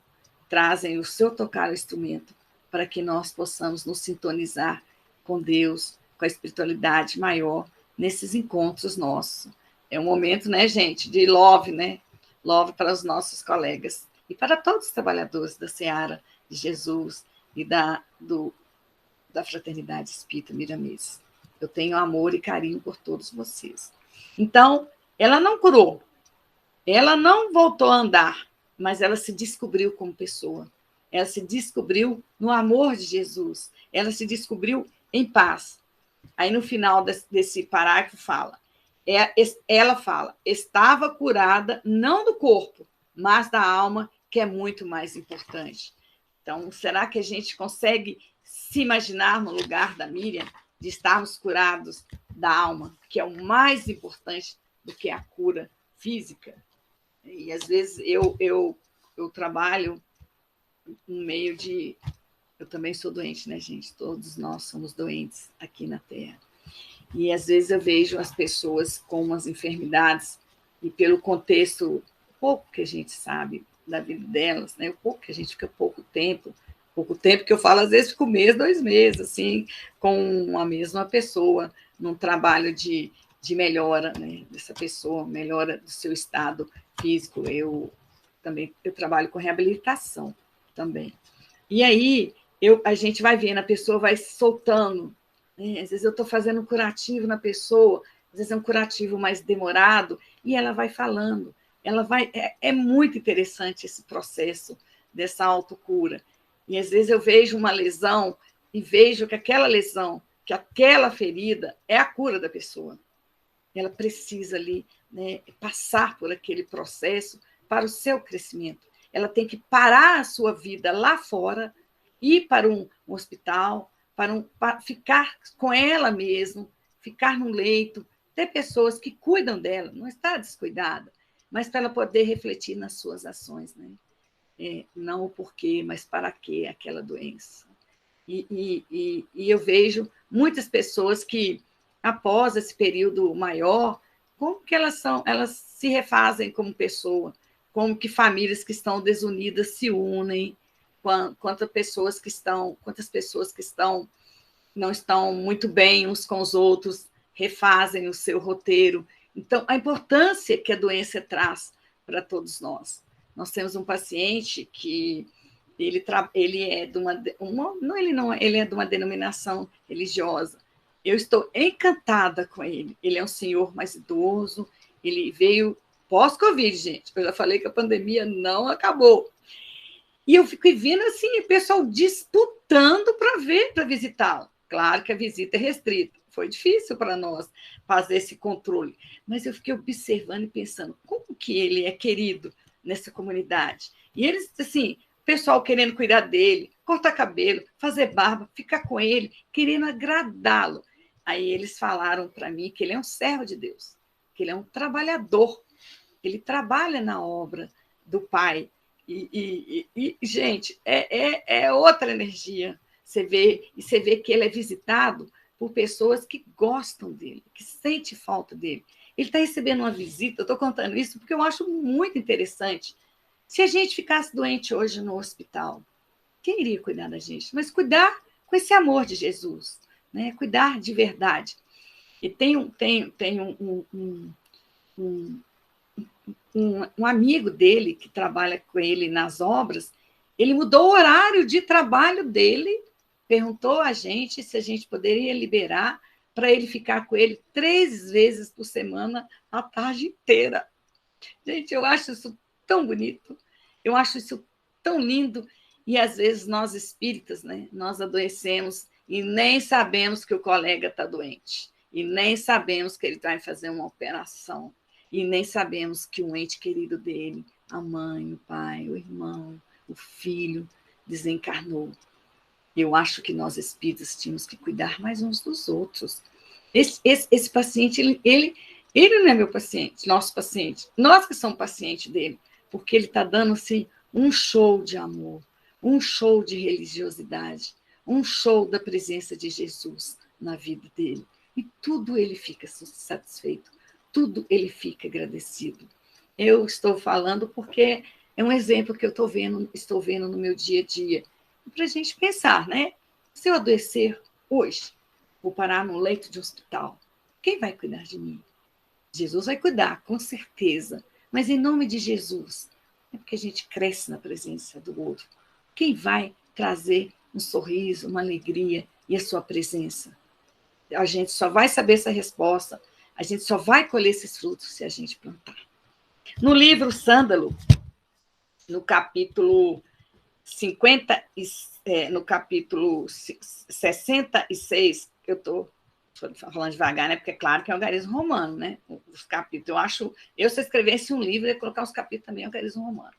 trazem o seu tocar o instrumento, para que nós possamos nos sintonizar com Deus, com a espiritualidade maior, nesses encontros nossos. É um momento, né, gente, de love, né? Love para os nossos colegas e para todos os trabalhadores da Seara de Jesus e da Fraternidade Espírita Miramês. Eu tenho amor e carinho por todos vocês. Então, ela não curou, ela não voltou a andar, mas ela se descobriu como pessoa. Ela se descobriu no amor de Jesus. Ela se descobriu em paz. Aí, no final desse parágrafo, ela fala, estava curada não do corpo, mas da alma, que é muito mais importante. Então, será que a gente consegue se imaginar no lugar da Miriam, de estarmos curados da alma, que é o mais importante do que a cura física? E, às vezes, eu trabalho no meio de... Eu também sou doente, né, gente? Todos nós somos doentes aqui na Terra. E, às vezes, eu vejo as pessoas com umas enfermidades e, pelo contexto, pouco que a gente sabe da vida delas, né? O pouco que a gente fica pouco tempo que eu falo, às vezes, fico 1 mês, 2 meses, assim, com a mesma pessoa, num trabalho de melhora, né, dessa pessoa, melhora do seu estado físico. Eu trabalho com reabilitação também. E aí, a gente vai vendo, a pessoa vai soltando, né? Às vezes eu estou fazendo um curativo na pessoa, às vezes é um curativo mais demorado, e ela vai falando. É muito interessante esse processo dessa autocura. E, às vezes, eu vejo uma lesão e vejo que aquela lesão, que aquela ferida é a cura da pessoa. Ela precisa ali, né, passar por aquele processo para o seu crescimento. Ela tem que parar a sua vida lá fora, ir para um hospital, para ficar com ela mesma, ficar num leito, ter pessoas que cuidam dela, não está descuidada, mas para ela poder refletir nas suas ações, né? Não o porquê, mas para que aquela doença. E eu vejo muitas pessoas que, após esse período maior, como que elas se refazem como pessoa, como que famílias que estão desunidas se unem, quantas pessoas que não estão muito bem uns com os outros, refazem o seu roteiro. Então, a importância que a doença traz para todos nós. Nós temos um paciente que ele é de ele é de uma denominação religiosa. Eu estou encantada com ele. Ele é um senhor mais idoso, ele veio pós-Covid, gente. Eu já falei que a pandemia não acabou. E eu fico vendo assim, o pessoal disputando para visitá-lo. Claro que a visita é restrita. Foi difícil para nós fazer esse controle. Mas eu fiquei observando e pensando como que ele é querido nessa comunidade. E eles, assim, o pessoal querendo cuidar dele, cortar cabelo, fazer barba, ficar com ele, querendo agradá-lo. Aí eles falaram para mim que ele é um servo de Deus, que ele é um trabalhador, ele trabalha na obra do Pai. Gente, é outra energia. Você vê que ele é visitado por pessoas que gostam dele, que sentem falta dele. Ele está recebendo uma visita, eu estou contando isso porque eu acho muito interessante. Se a gente ficasse doente hoje no hospital, quem iria cuidar da gente? Mas cuidar com esse amor de Jesus, né? Cuidar de verdade. E tem um amigo dele que trabalha com ele nas obras, ele mudou o horário de trabalho dele, perguntou a gente se a gente poderia liberar para ele ficar com ele 3 vezes por semana, a tarde inteira. Gente, eu acho isso tão bonito, eu acho isso tão lindo, e às vezes nós espíritas, né, nós adoecemos e nem sabemos que o colega está doente, e nem sabemos que ele vai fazer uma operação, e nem sabemos que um ente querido dele, a mãe, o pai, o irmão, o filho, desencarnou. Eu acho que nós espíritas tínhamos que cuidar mais uns dos outros. Esse paciente, ele não é meu paciente, nosso paciente, nós que somos pacientes dele, porque ele está dando assim, um show de amor, um show de religiosidade, um show da presença de Jesus na vida dele. E tudo ele fica satisfeito, tudo ele fica agradecido. Eu estou falando porque é um exemplo que eu estou vendo no meu dia a dia, para a gente pensar, né? Se eu adoecer hoje, vou parar no leito de hospital, quem vai cuidar de mim? Jesus vai cuidar, com certeza, mas em nome de Jesus, é porque a gente cresce na presença do outro. Quem vai trazer um sorriso, uma alegria e a sua presença? A gente só vai saber essa resposta, a gente só vai colher esses frutos se a gente plantar. No livro Sândalo, no capítulo 66, eu estou falando devagar, né? Porque é claro que é o algarismo romano, né? Os capítulos, se eu escrevesse um livro, eu ia colocar os capítulos também, algarismo romano.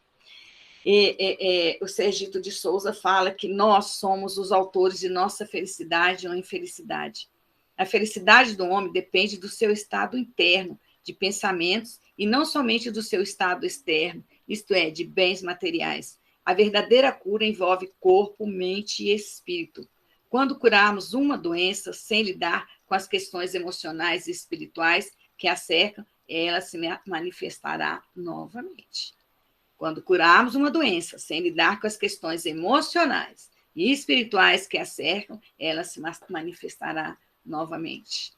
O Sergito de Souza fala que nós somos os autores de nossa felicidade ou infelicidade. A felicidade do homem depende do seu estado interno, de pensamentos, e não somente do seu estado externo, isto é, de bens materiais. A verdadeira cura envolve corpo, mente e espírito. Quando curarmos uma doença sem lidar com as questões emocionais e espirituais que a cercam, ela se manifestará novamente. Quando curarmos uma doença sem lidar com as questões emocionais e espirituais que a cercam, ela se manifestará novamente.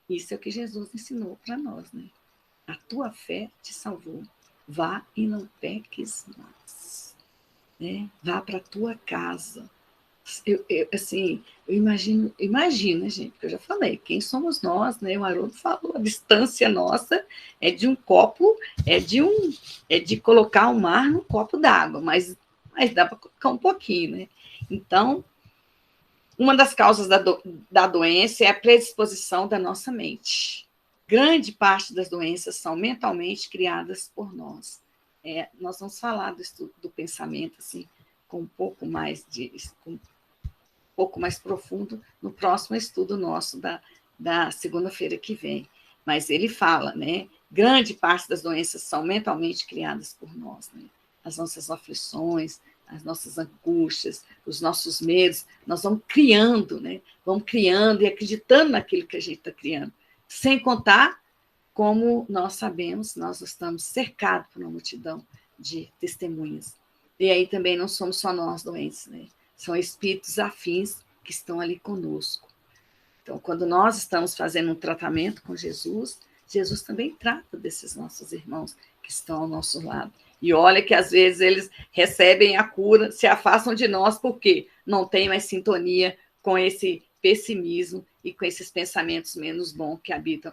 Isso é o que Jesus ensinou para nós, né? A tua fé te salvou. Vá e não peques mais. Né? Vá para a tua casa. Eu imagino, gente, porque eu já falei, quem somos nós, né? O Haroldo falou, a distância nossa é de um copo, é de colocar o mar num copo d'água, mas dá para colocar um pouquinho, né? Então, uma das causas da doença é a predisposição da nossa mente. Grande parte das doenças são mentalmente criadas por nós. Nós vamos falar do estudo do pensamento, assim, com um pouco mais profundo no próximo estudo nosso da segunda-feira que vem. Mas ele fala, né? Grande parte das doenças são mentalmente criadas por nós, né? As nossas aflições, as nossas angústias, os nossos medos, nós vamos criando, né? Vamos criando e acreditando naquilo que a gente está criando. Sem contar, como nós sabemos, nós estamos cercados por uma multidão de testemunhas. E aí também não somos só nós doentes, né? São espíritos afins que estão ali conosco. Então, quando nós estamos fazendo um tratamento com Jesus, Jesus também trata desses nossos irmãos que estão ao nosso lado. E olha que às vezes eles recebem a cura, se afastam de nós, porque não tem mais sintonia com esse pessimismo e com esses pensamentos menos bons que habitam,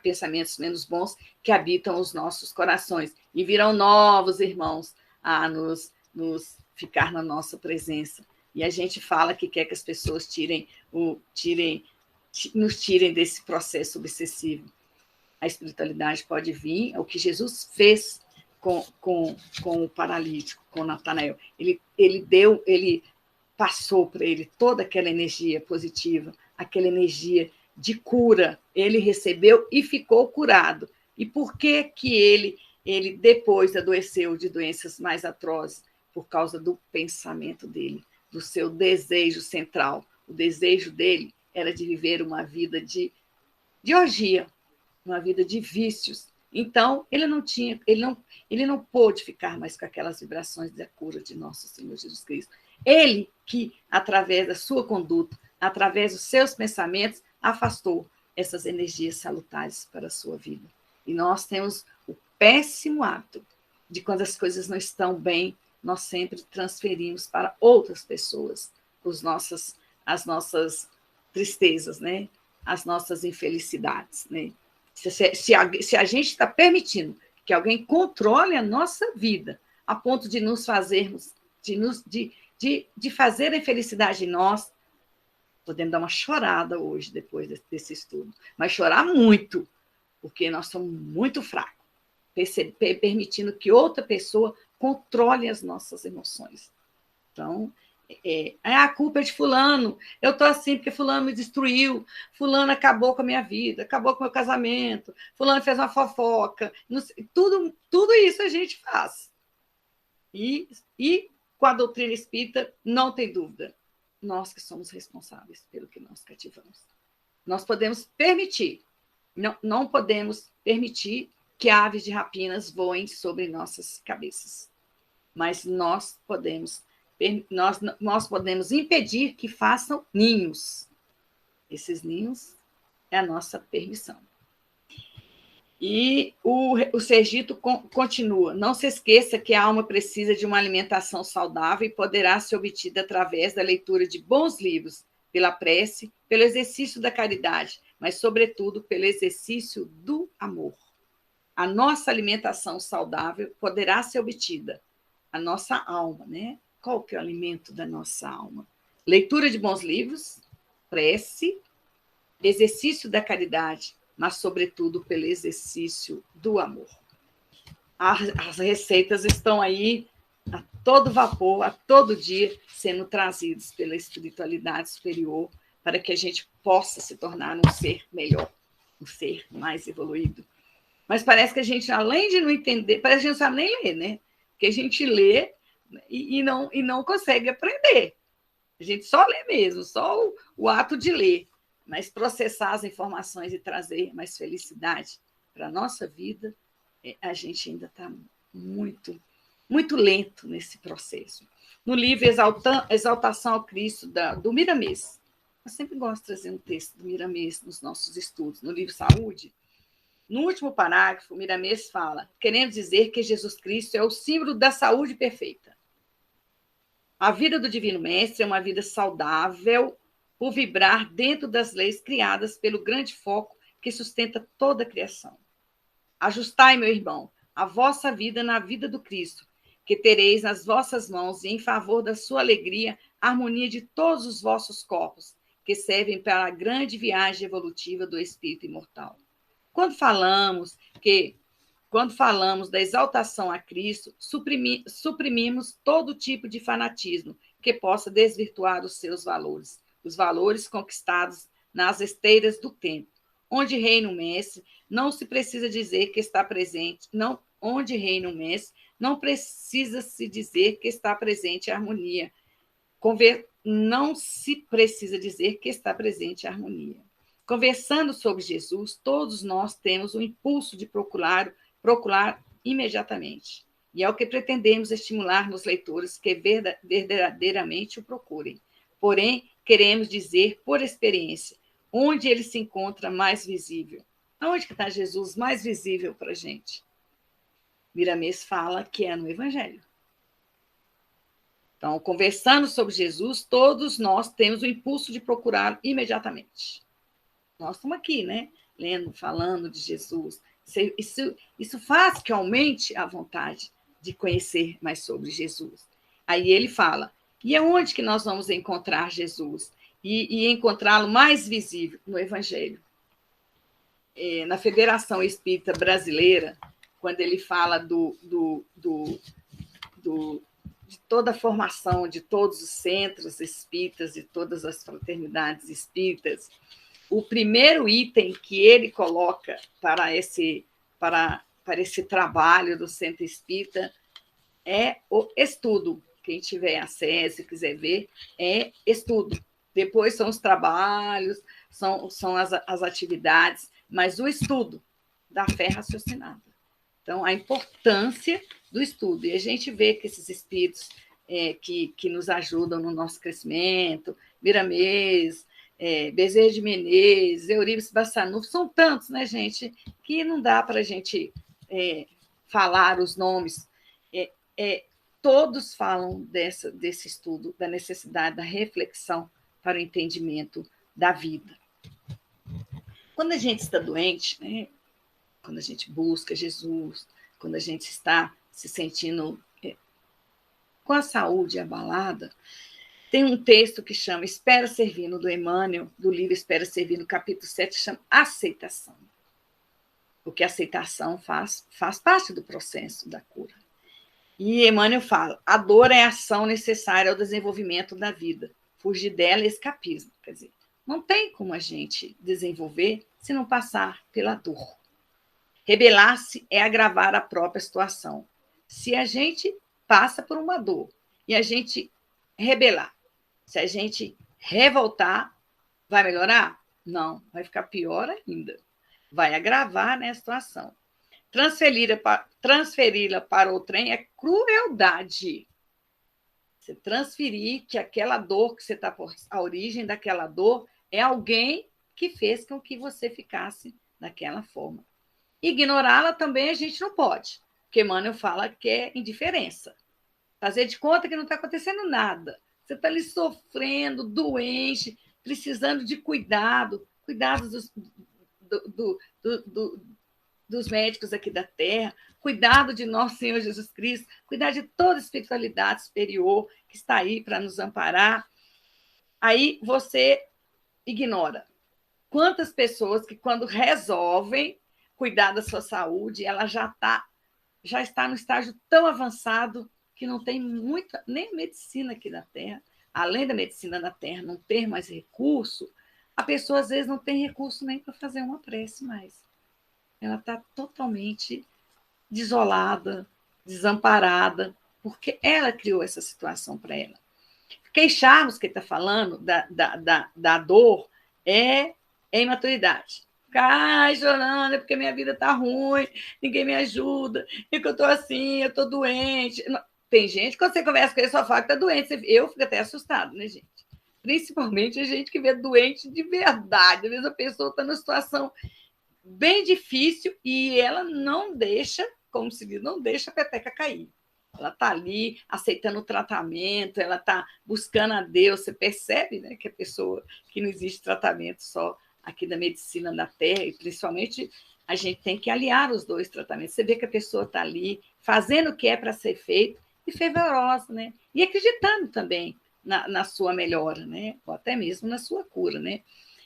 pensamentos menos bons que habitam os nossos corações. E virão novos irmãos a nos ficar na nossa presença. E a gente fala que quer que as pessoas nos tirem desse processo obsessivo. A espiritualidade pode vir, é o que Jesus fez com o paralítico, com Natanael. Ele passou para ele toda aquela energia positiva, aquela energia de cura. Ele recebeu e ficou curado. E por que que ele depois adoeceu de doenças mais atrozes? Por causa do pensamento dele, do seu desejo central. O desejo dele era de viver uma vida de orgia, uma vida de vícios. Então, ele não pôde ficar mais com aquelas vibrações da cura de nosso Senhor Jesus Cristo. Ele que, através da sua conduta, através dos seus pensamentos, afastou essas energias salutares para a sua vida. E nós temos o péssimo hábito de, quando as coisas não estão bem, nós sempre transferimos para outras pessoas as nossas tristezas, né? As nossas infelicidades, né? Se a gente está permitindo que alguém controle a nossa vida a ponto de nos fazermos, de fazer a infelicidade em nós, podemos dar uma chorada hoje, depois desse estudo, mas chorar muito, porque nós somos muito fracos, permitindo que outra pessoa controle as nossas emoções. Então, a culpa é de fulano, eu estou assim porque fulano me destruiu, fulano acabou com a minha vida, acabou com o meu casamento, fulano fez uma fofoca, tudo isso a gente faz. E com a doutrina espírita, não tem dúvida, nós que somos responsáveis pelo que nós cativamos. Nós podemos permitir, não podemos permitir que aves de rapinas voem sobre nossas cabeças, mas nós podemos impedir que façam ninhos. Esses ninhos é a nossa permissão. E o Sergito continua. Não se esqueça que a alma precisa de uma alimentação saudável e poderá ser obtida através da leitura de bons livros, pela prece, pelo exercício da caridade, mas, sobretudo, pelo exercício do amor. A nossa alimentação saudável poderá ser obtida, a nossa alma, né? Qual que é o alimento da nossa alma? Leitura de bons livros, prece, exercício da caridade, mas, sobretudo, pelo exercício do amor. As receitas estão aí a todo vapor, a todo dia, sendo trazidas pela espiritualidade superior, para que a gente possa se tornar um ser melhor, um ser mais evoluído. Mas parece que a gente, além de não entender, parece que a gente não sabe nem ler, né? Porque a gente lê e não consegue aprender. A gente só lê mesmo, só o ato de ler. Mas processar as informações e trazer mais felicidade para a nossa vida, a gente ainda está muito, muito lento nesse processo. No livro Exaltação ao Cristo, do Miramês, eu sempre gosto de trazer um texto do Miramês nos nossos estudos. No livro Saúde, no último parágrafo, o Miramês fala, querendo dizer que Jesus Cristo é o símbolo da saúde perfeita. A vida do Divino Mestre é uma vida saudável, por vibrar dentro das leis criadas pelo grande foco que sustenta toda a criação. Ajustai, meu irmão, a vossa vida na vida do Cristo, que tereis nas vossas mãos e em favor da sua alegria a harmonia de todos os vossos corpos, que servem para a grande viagem evolutiva do espírito imortal. Quando falamos da exaltação a Cristo, suprimimos todo tipo de fanatismo que possa desvirtuar os seus valores, os valores conquistados nas esteiras do tempo. Onde reina o Mestre, não se precisa dizer que está presente, onde reina o Mestre, não precisa se dizer que está presente a harmonia. Não se precisa dizer que está presente a harmonia. Conversando sobre Jesus, todos nós temos o impulso de procurar imediatamente. E é o que pretendemos estimular nos leitores que verdadeiramente o procurem. Porém, queremos dizer, por experiência, onde ele se encontra mais visível. Onde está Jesus mais visível para a gente? Miramês fala que é no Evangelho. Então, conversando sobre Jesus, todos nós temos o impulso de procurá-lo imediatamente. Nós estamos aqui, né? Lendo, falando de Jesus. Isso faz que aumente a vontade de conhecer mais sobre Jesus. Aí ele fala E é onde que nós vamos encontrar Jesus? E encontrá-lo mais visível no Evangelho. Na Federação Espírita Brasileira, quando ele fala de toda a formação de todos os centros espíritas, de todas as fraternidades espíritas, o primeiro item que ele coloca para esse trabalho do centro espírita é o estudo. Quem tiver acesso e quiser ver, é estudo. Depois são os trabalhos, são as atividades, mas o estudo da fé raciocinada. Então, a importância do estudo. E a gente vê que esses espíritos que nos ajudam no nosso crescimento, Miramês, Bezerra de Menezes, Eurípides Bassanufo, são tantos, né, gente, que não dá para a gente falar os nomes. Todos falam desse estudo, da necessidade da reflexão para o entendimento da vida. Quando a gente está doente, né, quando a gente busca Jesus, quando a gente está se sentindo com a saúde abalada, tem um texto que chama Espera Servindo, do Emmanuel, do livro Espera Servindo, capítulo 7, chama Aceitação. Porque a aceitação faz parte do processo da cura. E Emmanuel fala, a dor é a ação necessária ao desenvolvimento da vida. Fugir dela é escapismo. Quer dizer, não tem como a gente desenvolver se não passar pela dor. Rebelar-se é agravar a própria situação. Se a gente passa por uma dor e a gente rebelar, se a gente revoltar, vai melhorar? Não, vai ficar pior ainda. Vai agravar, né, a situação. Transferi-la para o trem é crueldade. Você transferir que aquela dor que você está por a origem daquela dor é alguém que fez com que você ficasse daquela forma. Ignorá-la também a gente não pode, porque Emmanuel fala que é indiferença. Fazer de conta que não está acontecendo nada. Você está ali sofrendo, doente, precisando de cuidados dos médicos aqui da Terra, cuidado de nosso Senhor Jesus Cristo, cuidar de toda a espiritualidade superior que está aí para nos amparar. Aí você ignora. Quantas pessoas que, quando resolvem cuidar da sua saúde, ela já está no estágio tão avançado que não tem nem medicina aqui na Terra, além da medicina da Terra não ter mais recurso, a pessoa às vezes não tem recurso nem para fazer uma prece mais. Ela está totalmente desolada, desamparada, porque ela criou essa situação para ela. Queixarmos, que ele está falando, da dor, é imaturidade. Ficar chorando, é porque minha vida está ruim, ninguém me ajuda, e que eu estou assim, eu estou doente. Tem gente, quando você conversa com ele, só fala que está doente. Eu fico até assustado, né, gente? Principalmente a gente que vê doente de verdade. Às vezes a pessoa está numa situação bem difícil e ela não deixa, como se diz, não deixa a peteca cair. Ela está ali aceitando o tratamento, ela está buscando a Deus. Você percebe, né, que a pessoa, que não existe tratamento só aqui da medicina da Terra, e principalmente a gente tem que aliar os dois tratamentos. Você vê que a pessoa está ali fazendo o que é para ser feito e fervorosa, né? E acreditando também na sua melhora, né? Ou até mesmo na sua cura, né?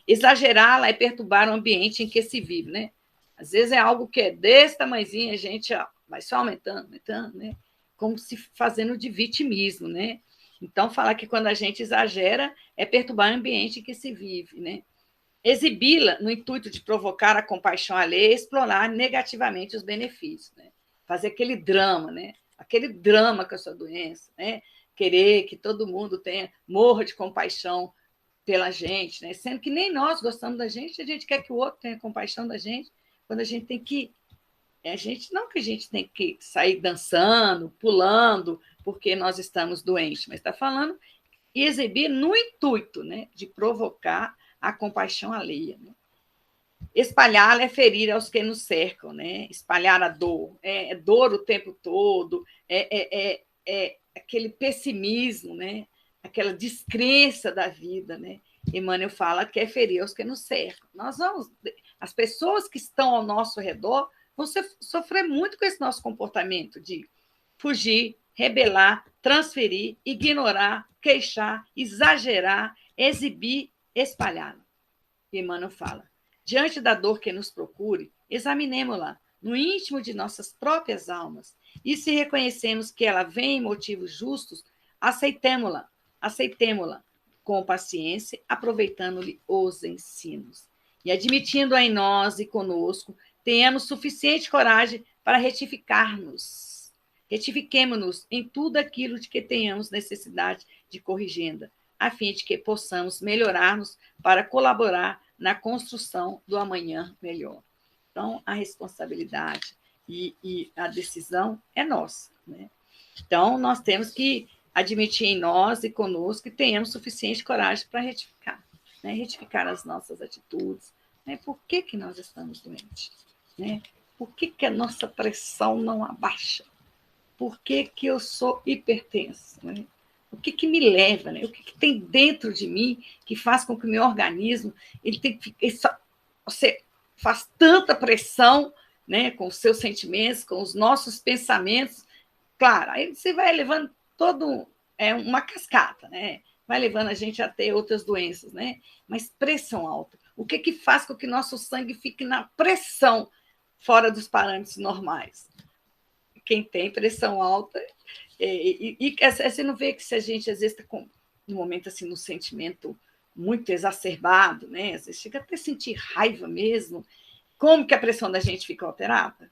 Exagerá-la é perturbar o ambiente em que se vive, né? Às vezes é algo que é desse tamanhozinho, a gente vai só aumentando, né? Como se fazendo de vitimismo, né? Então, falar que quando a gente exagera é perturbar o ambiente em que se vive, né? Exibi-la no intuito de provocar a compaixão alheia e explorar negativamente os benefícios, né? Fazer aquele drama, né? Aquele drama com a sua doença, né? Querer que todo mundo morra de compaixão pela gente, né? Sendo que nem nós gostamos da gente, a gente quer que o outro tenha compaixão da gente, quando a gente tem que... não que a gente tem que sair dançando, pulando, porque nós estamos doentes, mas está falando e exibir no intuito, né, de provocar a compaixão alheia. Né? Espalhá-la é ferir aos que nos cercam, né? Espalhar a dor, é dor o tempo todo, é aquele pessimismo, né? Aquela descrença da vida, né? Emmanuel fala que é ferir aos que nos cercam. As pessoas que estão ao nosso redor vão sofrer muito com esse nosso comportamento de fugir, rebelar, transferir, ignorar, queixar, exagerar, exibir, espalhar. Emmanuel fala, diante da dor que nos procure, examinemo-la no íntimo de nossas próprias almas, e se reconhecemos que ela vem em motivos justos, aceitemo-la com paciência, aproveitando-lhe os ensinos. E admitindo-a em nós e conosco, tenhamos suficiente coragem para retificar-nos. Retifiquemo-nos em tudo aquilo de que tenhamos necessidade de corrigenda, a fim de que possamos melhorar-nos para colaborar na construção do amanhã melhor. Então, a responsabilidade e a decisão é nossa, né? Então, nós temos que admitir em nós e conosco que tenhamos suficiente coragem para retificar, né? Retificar as nossas atitudes, né? Por que nós estamos doentes? Né? Por que a nossa pressão não abaixa? Por que eu sou hipertenso? Né? O que me leva? Né? O que tem dentro de mim que faz com que o meu organismo ele tem que você faz tanta pressão, né, com os seus sentimentos, com os nossos pensamentos. Claro, aí você vai levando uma cascata, né? Vai levando a gente a ter outras doenças, né? Mas pressão alta. O que faz com que nosso sangue fique na pressão fora dos parâmetros normais? Quem tem pressão alta, você não vê que se a gente às vezes está com um momento assim, no sentimento muito exacerbado, né? Às vezes chega até a sentir raiva mesmo. Como que a pressão da gente fica alterada?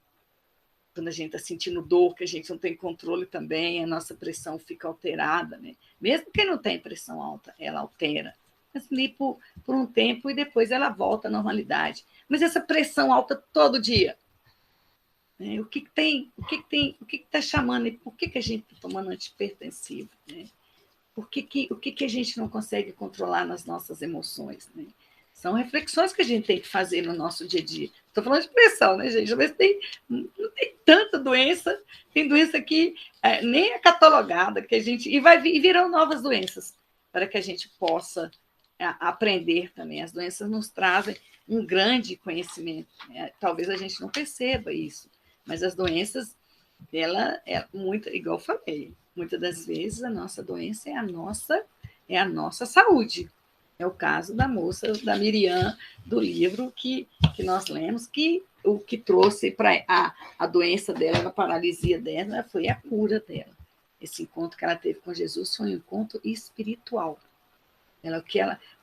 Quando a gente está sentindo dor, que a gente não tem controle também, a nossa pressão fica alterada, né? Mesmo quem não tem pressão alta, ela altera. Mas ali por um tempo e depois ela volta à normalidade. Mas essa pressão alta todo dia, né? O que está chamando? Por que a gente está tomando antihipertensivo? Né? O que a gente não consegue controlar nas nossas emoções? Né? São reflexões que a gente tem que fazer no nosso dia a dia. Estou falando de pressão, né, gente? Mas não tem tanta doença, tem doença que nem é catalogada, que a gente. E virão novas doenças, para que a gente possa aprender também. As doenças nos trazem um grande conhecimento. Né? Talvez a gente não perceba isso, mas as doenças, ela é muito, igual eu falei, muitas das vezes a nossa doença é a nossa saúde. É o caso da moça, da Miriam, do livro que nós lemos, que o que trouxe para a doença dela, a paralisia dela, foi a cura dela. Esse encontro que ela teve com Jesus foi um encontro espiritual.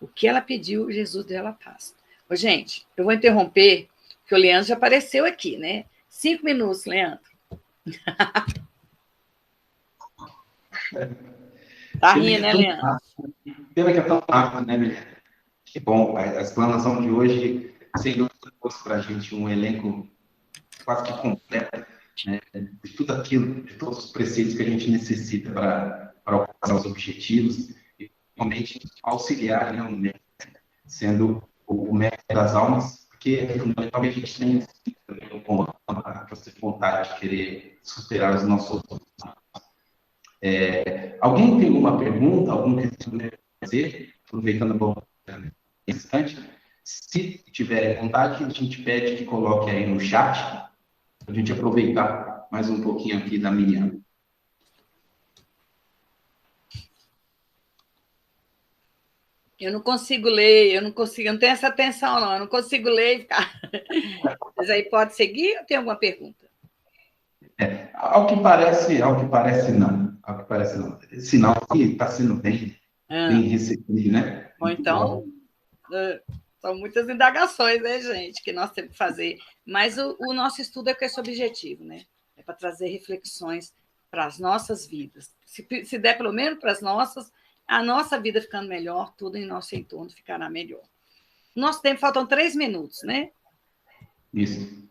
O que ela pediu, Jesus deu ela paz. Ô, gente, eu vou interromper, porque o Leandro já apareceu aqui, né? 5 minutos, Leandro. Tá rindo, né, Leandro? Pena que é tão rápido, né, Milena? Que bom, a explanação de hoje, sem dúvida, trouxe para a gente um elenco quase que completo, né, de tudo aquilo, de todos os preceitos que a gente necessita para alcançar os objetivos e, realmente, auxiliar, né, o mestre, sendo o mestre das almas, porque, fundamentalmente, a gente tem essa vontade de querer superar os nossos. Alguém tem alguma pergunta, algum questionamento a fazer? Aproveitando bom instante, se tiver vontade, a gente pede que coloque aí no chat, para a gente aproveitar mais um pouquinho aqui da Miriam. Eu não consigo ler, eu não tenho essa atenção, não. Eu não consigo ler e ficar. Mas aí pode seguir ou tem alguma pergunta? Ao que parece, não. Ao que parece, não. Sinal que está sendo bem recebido, né? Ou então, são muitas indagações, né, gente, que nós temos que fazer. Mas o nosso estudo é com esse objetivo, né? É para trazer reflexões para as nossas vidas. Se der pelo menos para as nossas, a nossa vida ficando melhor, tudo em nosso entorno ficará melhor. Nosso tempo, faltam 3 minutos, né? Isso.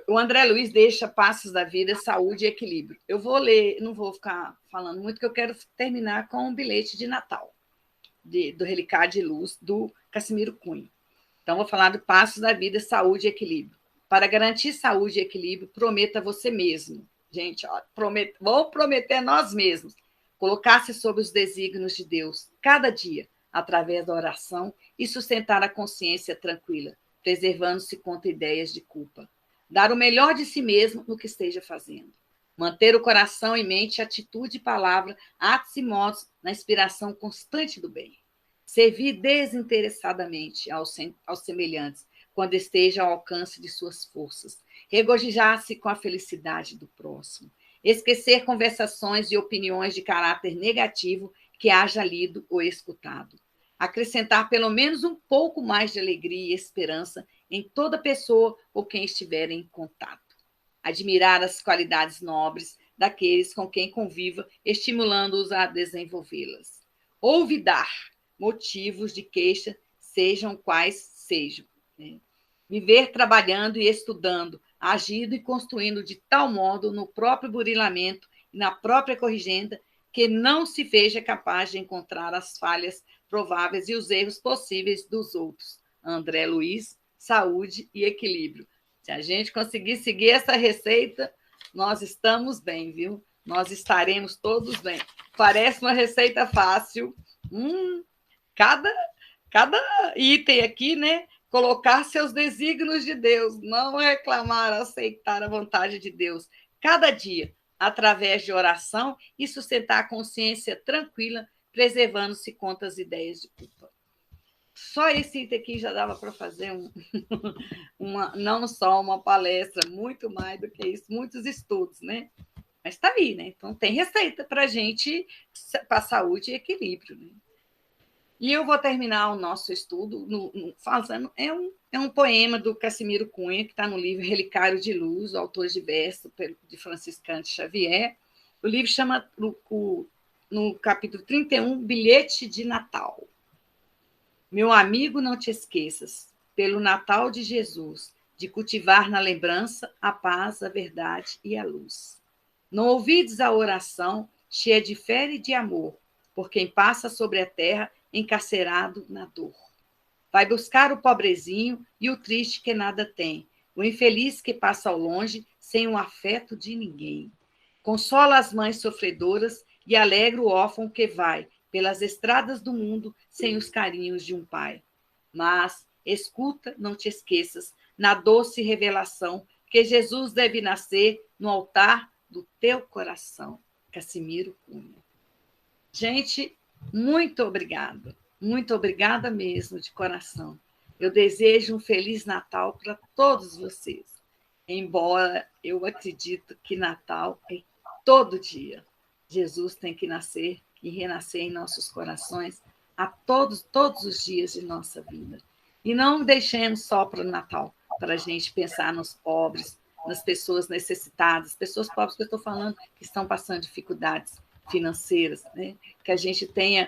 O André Luiz deixa Passos da Vida, Saúde e Equilíbrio. Eu vou ler, não vou ficar falando muito, porque eu quero terminar com um bilhete de Natal, do Relicário de Luz, do Cassimiro Cunha. Então, vou falar do Passos da Vida, Saúde e Equilíbrio. Para garantir saúde e equilíbrio, prometa você mesmo. Gente, vou prometer nós mesmos. Colocar-se sob os desígnios de Deus, cada dia, através da oração, e sustentar a consciência tranquila, preservando-se contra ideias de culpa. Dar o melhor de si mesmo no que esteja fazendo. Manter o coração e mente, atitude e palavra, atos e modos na inspiração constante do bem. Servir desinteressadamente aos semelhantes, quando esteja ao alcance de suas forças. Regozijar-se com a felicidade do próximo. Esquecer conversações e opiniões de caráter negativo que haja lido ou escutado. Acrescentar pelo menos um pouco mais de alegria e esperança em toda pessoa ou quem estiver em contato. Admirar as qualidades nobres daqueles com quem conviva, estimulando-os a desenvolvê-las. Olvidar motivos de queixa, sejam quais sejam. Viver trabalhando e estudando, agindo e construindo de tal modo no próprio burilamento e na própria corrigenda que não se veja capaz de encontrar as falhas prováveis e os erros possíveis dos outros. André Luiz, saúde e equilíbrio. Se a gente conseguir seguir essa receita, nós estamos bem, viu? Nós estaremos todos bem. Parece uma receita fácil. Cada item aqui, né? Colocar seus desígnios de Deus, não reclamar, aceitar a vontade de Deus. Cada dia, através de oração e sustentar a consciência tranquila, preservando-se contra as ideias de culpa. Só esse item aqui já dava para fazer não só uma palestra, muito mais do que isso, muitos estudos, né? Mas está aí, né? Então tem receita para a gente, para saúde e equilíbrio, né? E eu vou terminar o nosso estudo fazendo. É um poema do Cassimiro Cunha, que está no livro Relicário de Luz, o autor de verso de Franciscano Xavier. O livro chama, no capítulo 31, Bilhete de Natal. Meu amigo, não te esqueças, pelo Natal de Jesus, de cultivar na lembrança a paz, a verdade e a luz. Não ouvides a oração cheia de fé e de amor, por quem passa sobre a terra encarcerado na dor. Vai buscar o pobrezinho e o triste que nada tem, o infeliz que passa ao longe sem o afeto de ninguém. Consola as mães sofredoras e alegra o órfão que vai pelas estradas do mundo sem os carinhos de um pai. Mas escuta, não te esqueças, na doce revelação que Jesus deve nascer no altar do teu coração. Cassimiro Cunha. Gente, muito obrigada mesmo, de coração. Eu desejo um Feliz Natal para todos vocês, embora eu acredito que Natal é todo dia. Jesus tem que nascer e renascer em nossos corações a todos os dias de nossa vida. E não deixemos só para o Natal, para a gente pensar nos pobres, nas pessoas necessitadas, pessoas pobres que eu estou falando, que estão passando dificuldades financeiras, né? Que a gente tenha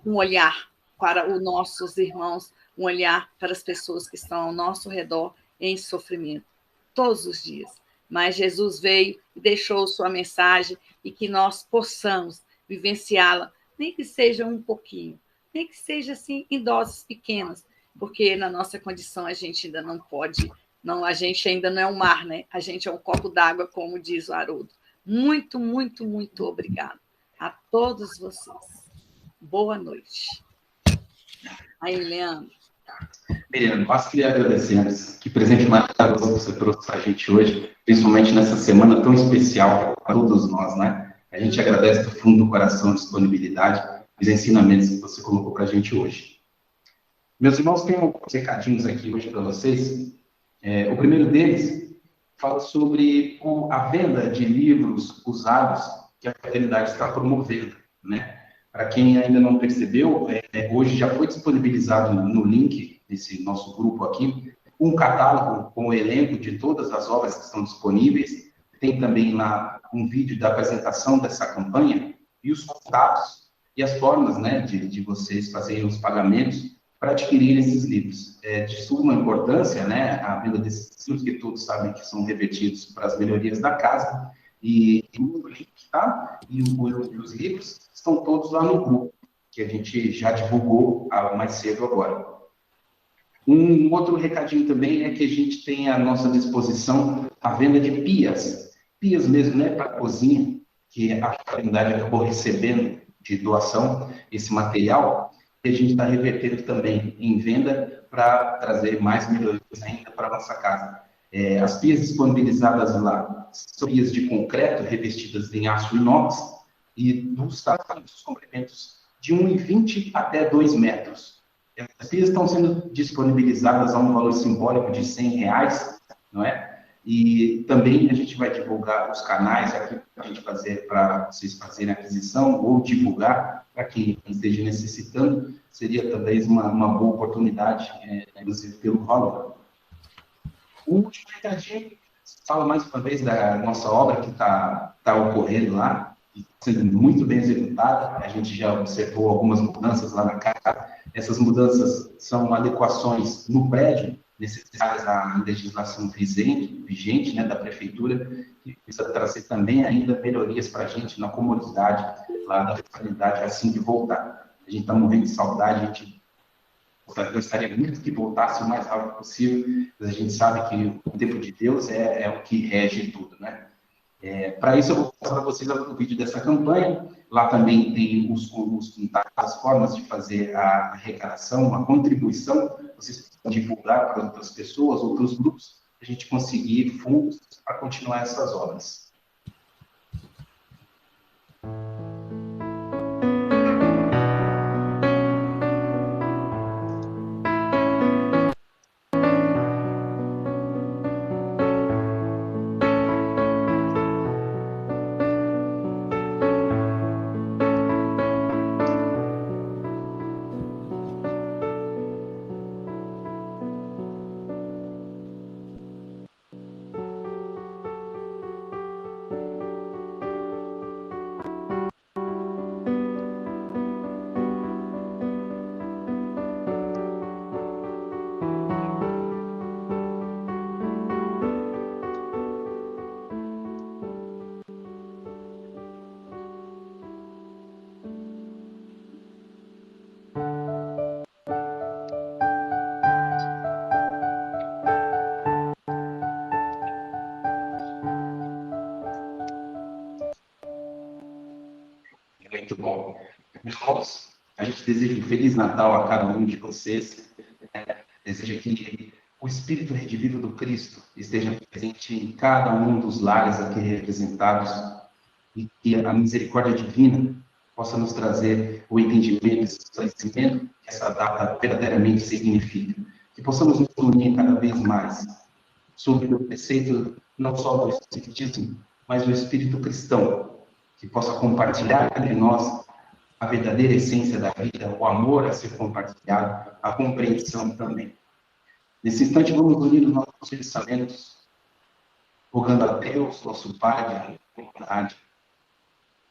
um olhar para os nossos irmãos, um olhar para as pessoas que estão ao nosso redor em sofrimento, todos os dias. Mas Jesus veio e deixou sua mensagem e que nós possamos vivenciá-la, nem que seja um pouquinho, nem que seja assim em doses pequenas, porque na nossa condição a gente ainda não pode, a gente ainda não é um mar, né? A gente é um copo d'água, como diz o Haroldo. Muito, muito, muito obrigada a todos vocês. Boa noite. Aí, Leandro. Miriam, nós que lhe agradecemos. Que presente maravilhoso você trouxe para a gente hoje, principalmente nessa semana tão especial para todos nós, né? A gente agradece do fundo do coração a disponibilidade e os ensinamentos que você colocou para a gente hoje. Meus irmãos, tem uns recadinhos aqui hoje para vocês. O primeiro deles fala sobre a venda de livros usados que a Fraternidade está promovendo, né? Para quem ainda não percebeu, hoje já foi disponibilizado no link desse nosso grupo aqui um catálogo com o elenco de todas as obras que estão disponíveis. Tem também lá um vídeo da apresentação dessa campanha e os contatos e as formas, né, de vocês fazerem os pagamentos para adquirir esses livros. É de suma importância, né, a venda desses livros, que todos sabem que são revertidos para as melhorias da casa. E o link, tá? E os livros estão todos lá no grupo, que a gente já divulgou mais cedo agora. Um outro recadinho também é que a gente tem à nossa disposição a venda de pias mesmo, né, para a cozinha, que a Fraternidade acabou recebendo de doação esse material, que a gente está revertendo também em venda para trazer mais melhorias ainda para a nossa casa. As pias disponibilizadas lá são vias de concreto revestidas em aço inox e dos comprimentos de 1,20 até 2 metros. As vias estão sendo disponibilizadas a um valor simbólico de R$100, não é? E também a gente vai divulgar os canais aqui para a gente fazer, para vocês fazerem a aquisição ou divulgar para quem esteja necessitando. Seria talvez uma boa oportunidade, inclusive pelo valor. O último recadinho fala mais uma vez da nossa obra que está ocorrendo lá, sendo muito bem executada. A gente já observou algumas mudanças lá na casa. Essas mudanças são adequações no prédio, necessárias à legislação vigente, né, da prefeitura, que precisa trazer também ainda melhorias para a gente na comunidade, lá da localidade, assim que voltar. A gente está morrendo de saudade, a gente gostaria muito que voltasse o mais rápido possível, mas a gente sabe que o tempo de Deus é o que rege tudo, né? Para isso, eu vou mostrar para vocês o vídeo dessa campanha. Lá também tem as formas de fazer a arrecadação, a contribuição. Vocês podem divulgar para outras pessoas, outros grupos, para a gente conseguir fundos para continuar essas obras. Muito bom. Irmãos, a gente deseja um Feliz Natal a cada um de vocês. Deseja que o Espírito redivivo do Cristo esteja presente em cada um dos lares aqui representados e que a misericórdia divina possa nos trazer o entendimento e o esclarecimento que essa data verdadeiramente significa. Que possamos nos unir cada vez mais sobre o preceito não só do Espiritismo, mas do Espírito cristão, que possa compartilhar entre nós a verdadeira essência da vida, o amor a ser compartilhado, a compreensão também. Nesse instante, vamos unir os nossos pensamentos, rogando a Deus, nosso Pai, a bondade,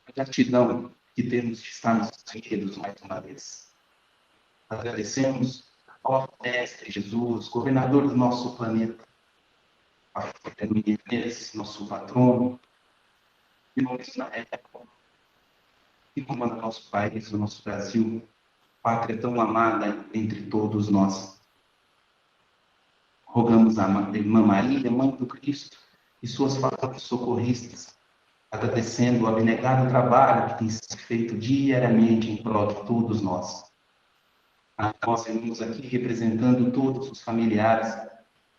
a gratidão que temos de estar nos unidos mais uma vez. Agradecemos ao Mestre Jesus, governador do nosso planeta, a família nosso patrono, irmãos na época, que comanda nosso país, o nosso Brasil, pátria tão amada entre todos nós. Rogamos a Irmã Maria, Mãe do Cristo, e suas palavras socorristas, agradecendo o abnegado trabalho que tem sido feito diariamente em prol de todos nós. A nós irmãos aqui representando todos os familiares,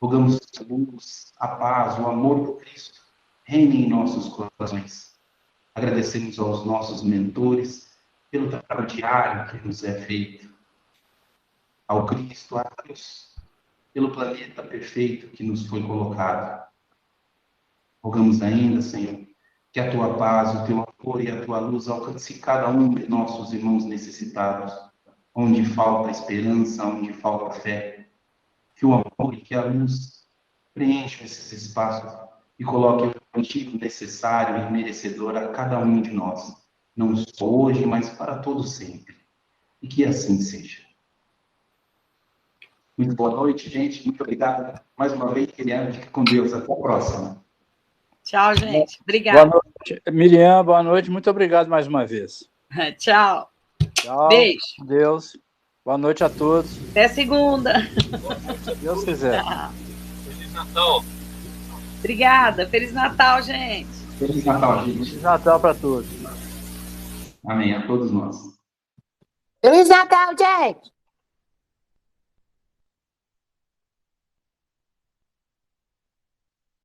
rogamos a luz, a paz, o amor do Cristo reine em nossos corações. Agradecemos aos nossos mentores pelo trabalho diário que nos é feito. Ao Cristo, a Deus, pelo planeta perfeito que nos foi colocado. Rogamos ainda, Senhor, que a Tua paz, o Teu amor e a Tua luz alcance cada um de nossos irmãos necessitados, onde falta esperança, onde falta fé. Que o amor e que a luz preencham esses espaços e coloque o motivo necessário e merecedor a cada um de nós, não só hoje, mas para todos sempre. E que assim seja. Muito boa noite, gente. Muito obrigado mais uma vez. Fique com Deus. Até a próxima. Tchau, gente. Obrigada. Boa noite, Miriam. Boa noite. Muito obrigado mais uma vez. Tchau. Tchau. Beijo. Deus. Boa noite a todos. Até segunda. Se Deus quiser. Feliz Natal. Obrigada. Feliz Natal, gente. Feliz Natal, gente. Feliz Natal para todos. Amém. A todos nós. Feliz Natal, gente!